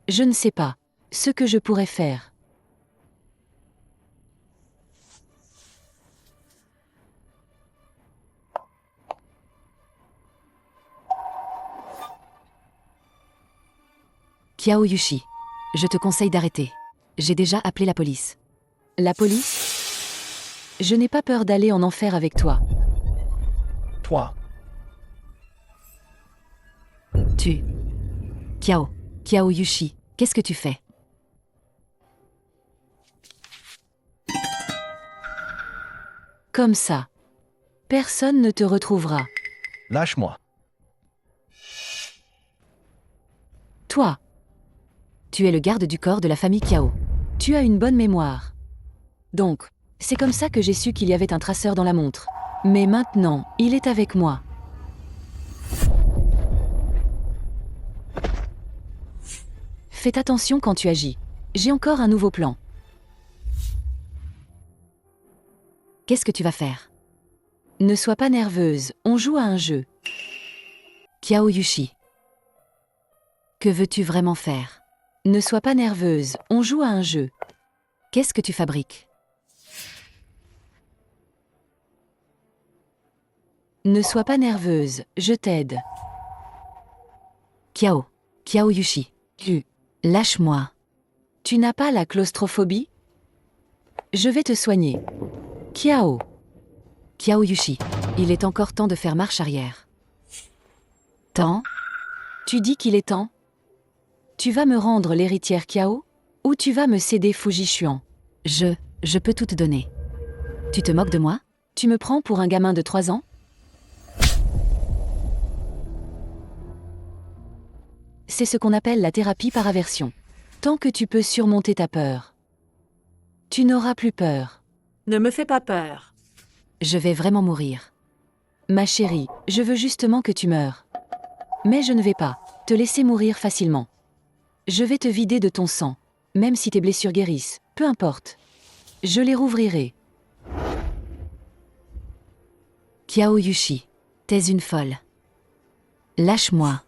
je ne sais pas ce que je pourrais faire. Kiao Yushi, je te conseille d'arrêter. J'ai déjà appelé la police. La police? Je n'ai pas peur d'aller en enfer avec toi. Toi, Tu. Kiao Yushi, qu'est-ce que tu fais? Comme ça. Personne ne te retrouvera. lâche-moi. Toi. Tu es le garde du corps de la famille Kiao. Tu as une bonne mémoire. Donc, c'est comme ça que j'ai su qu'il y avait un traceur dans la montre. Mais maintenant, il est avec moi. Fais attention quand tu agis. J'ai encore un nouveau plan. Qu'est-ce que tu vas faire? Ne sois pas nerveuse, on joue à un jeu. Kiao Yushi. Que veux-tu vraiment faire? Ne sois pas nerveuse, on joue à un jeu. Qu'est-ce que tu fabriques? Ne sois pas nerveuse, je t'aide. Kiao Yushi. Lâche-moi. Tu n'as pas la claustrophobie? Je vais te soigner. Kiao Yushi. Il est encore temps de faire marche arrière. Temps? Tu dis qu'il est temps? Tu vas me rendre l'héritière Kiao? Ou tu vas me céder Fujishuan? Je peux tout te donner. Tu te moques de moi? Tu me prends pour un gamin de 3 ans? C'est ce qu'on appelle la thérapie par aversion. Tant que tu peux surmonter ta peur, tu n'auras plus peur. Ne me fais pas peur. Je vais vraiment mourir. Ma chérie, je veux justement que tu meures. Mais je ne vais pas te laisser mourir facilement. Je vais te vider de ton sang, même si tes blessures guérissent, peu importe. Je les rouvrirai. Kiao Yushi, t'es une folle. Lâche-moi.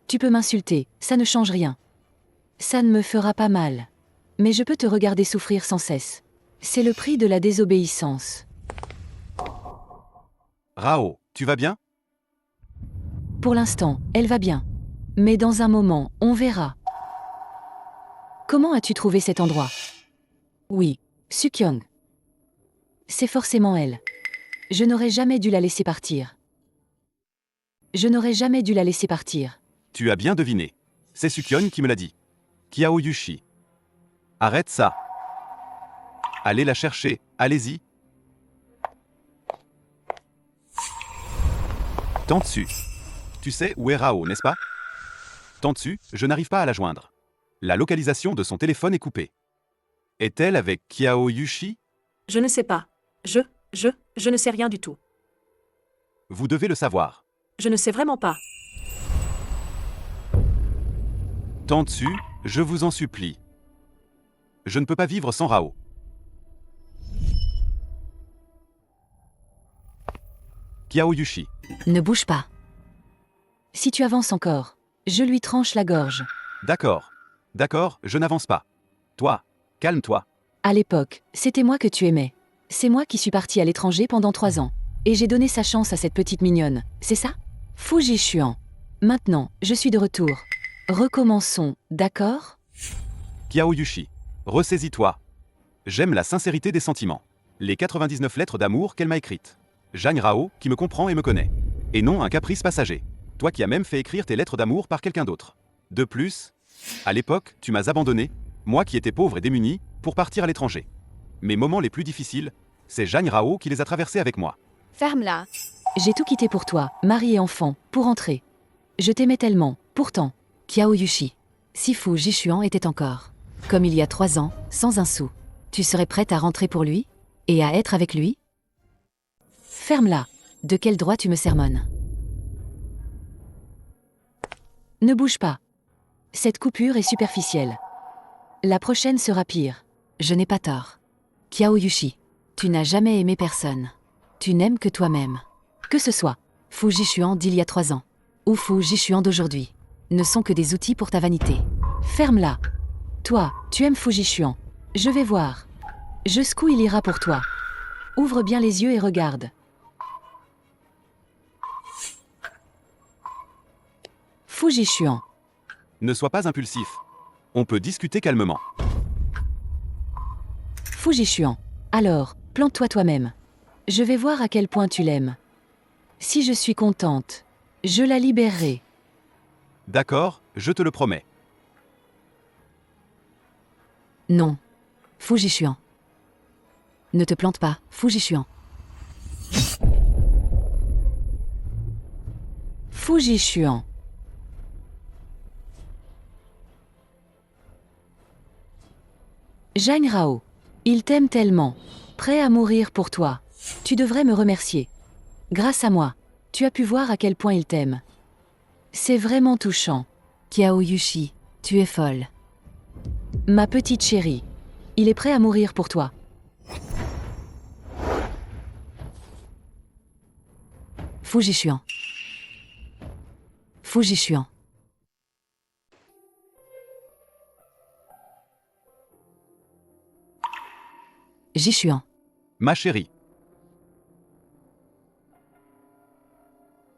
Tu peux m'insulter, ça ne change rien. Ça ne me fera pas mal. Mais je peux te regarder souffrir sans cesse. C'est le prix de la désobéissance. Rao, tu vas bien? Pour l'instant, elle va bien. Mais dans un moment, on verra. Comment as-tu trouvé cet endroit? Oui, Sukyong. C'est forcément elle. Je n'aurais jamais dû la laisser partir. Je n'aurais jamais dû la laisser partir. Tu as bien deviné. C'est Sukyon qui me l'a dit. Kiao Yushi. Arrête ça. Allez la chercher, allez-y. Tantsu. Tu sais où est Rao, n'est-ce pas? Tantsu, je n'arrive pas à la joindre. La localisation de son téléphone est coupée. Est-elle avec Kiao Yushi? Je ne sais pas. Je ne sais rien du tout. Vous devez le savoir. Je ne sais vraiment pas. Tantsu, je vous en supplie. Je ne peux pas vivre sans Rao. Kiao Yushi. Ne bouge pas. Si tu avances encore, je lui tranche la gorge. D'accord. D'accord, je n'avance pas. Toi, calme-toi. À l'époque, c'était moi que tu aimais. C'est moi qui suis partie à l'étranger pendant 3 ans. Et j'ai donné sa chance à cette petite mignonne, c'est ça? Fuji Xuan. Maintenant, je suis de retour. Recommençons, d'accord? Kiao Yushi, ressaisis-toi. J'aime la sincérité des sentiments. Les 99 lettres d'amour qu'elle m'a écrites. Jeanne Rao, qui me comprend et me connaît. Et non un caprice passager. Toi qui as même fait écrire tes lettres d'amour par quelqu'un d'autre. De plus, à l'époque, tu m'as abandonné, moi qui étais pauvre et démuni, pour partir à l'étranger. Mes moments les plus difficiles, c'est Jeanne Rao qui les a traversés avec moi. Ferme-la. J'ai tout quitté pour toi, mari et enfant, pour rentrer. Je t'aimais tellement, pourtant. Kiao Yushi. Si Fuji Xuan était encore, comme il y a 3 ans, sans un sou, tu serais prête à rentrer pour lui? Et à être avec lui? Ferme-la. De quel droit tu me sermonnes? Ne bouge pas. Cette coupure est superficielle. La prochaine sera pire. Je n'ai pas tort. Kiao Yushi. Tu n'as jamais aimé personne. Tu n'aimes que toi-même. Que ce soit Fuji Xuan d'il y a 3 ans ou Fuji Xuan d'aujourd'hui, ne sont que des outils pour ta vanité. Ferme-la. Toi, tu aimes Fuji Xuan. Je vais voir. Jusqu'où il ira pour toi. Ouvre bien les yeux et regarde. Fuji Xuan. Ne sois pas impulsif. On peut discuter calmement. Fuji Xuan. Alors, plante-toi toi-même. Je vais voir à quel point tu l'aimes. Si je suis contente, je la libérerai. D'accord, je te le promets. Non. Fuji Xuan. Ne te plante pas, Fuji Xuan. Fuji Xuan. Jeanne Rao. Il t'aime tellement. Prêt à mourir pour toi. Tu devrais me remercier. Grâce à moi, tu as pu voir à quel point il t'aime. C'est vraiment touchant. Kiao Yushi, tu es folle. Ma petite chérie. Il est prêt à mourir pour toi. Fuji Xuan. Fuji Xuan. Jishuan. Ma chérie.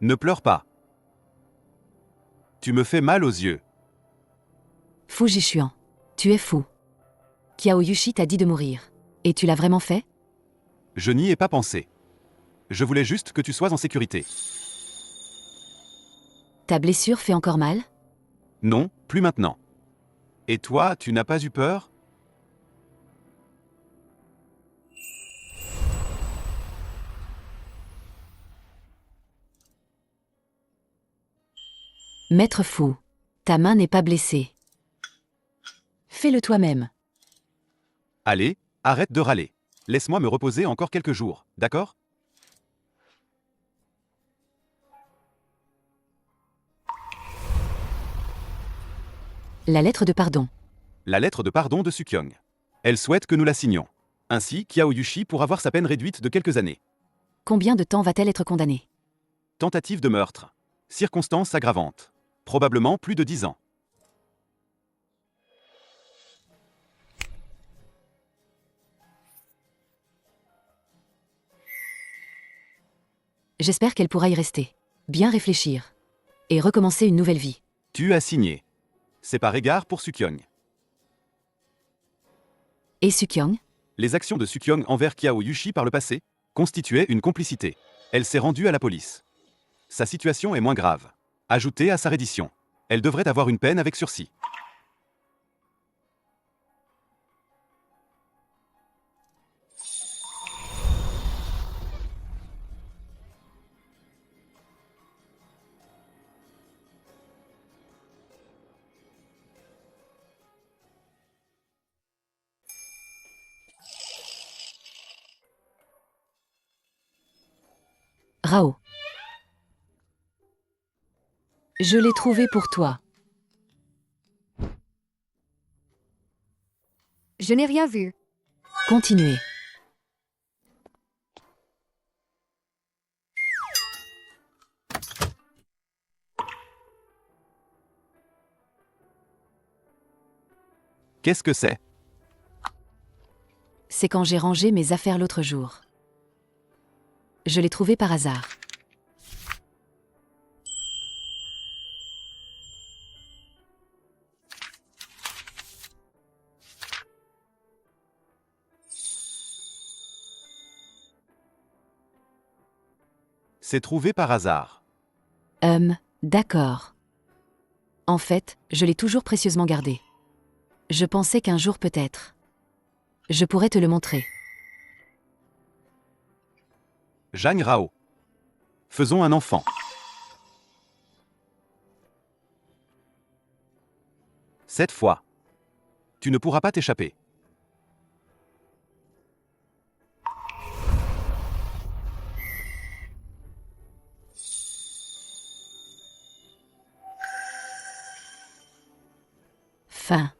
Ne pleure pas. Tu me fais mal aux yeux. Fuji Xuan. Tu es fou. Kiao Yushi t'a dit de mourir. Et tu l'as vraiment fait? Je n'y ai pas pensé. Je voulais juste que tu sois en sécurité. Ta blessure fait encore mal? Non, plus maintenant. Et toi, tu n'as pas eu peur? Maître Fu, ta main n'est pas blessée. Fais-le toi-même. Allez, arrête de râler. Laisse-moi me reposer encore quelques jours, d'accord? La lettre de pardon. La lettre de pardon de Sukyong. Elle souhaite que nous la signions. Ainsi, Kiao Yushi pourra voir sa peine réduite de quelques années. Combien de temps va-t-elle être condamnée? Tentative de meurtre. Circonstances aggravantes. Probablement plus de 10 ans. J'espère qu'elle pourra y rester. Bien réfléchir. Et recommencer une nouvelle vie. Tu as signé. C'est par égard pour Sukyong. Et Sukyong? Les actions de Sukyong envers Kiao Yushi par le passé constituaient une complicité. Elle s'est rendue à la police. Sa situation est moins grave. Ajoutée à sa reddition. Elle devrait avoir une peine avec sursis. Rao. Je l'ai trouvé pour toi. Je n'ai rien vu. Continuez. Qu'est-ce que c'est? C'est quand j'ai rangé mes affaires l'autre jour. Je l'ai trouvé par hasard. C'est trouvé par hasard. D'accord. En fait, je l'ai toujours précieusement gardé. Je pensais qu'un jour peut-être, je pourrais te le montrer. Zhang Rao. Faisons un enfant. Cette fois, tu ne pourras pas t'échapper. Fin.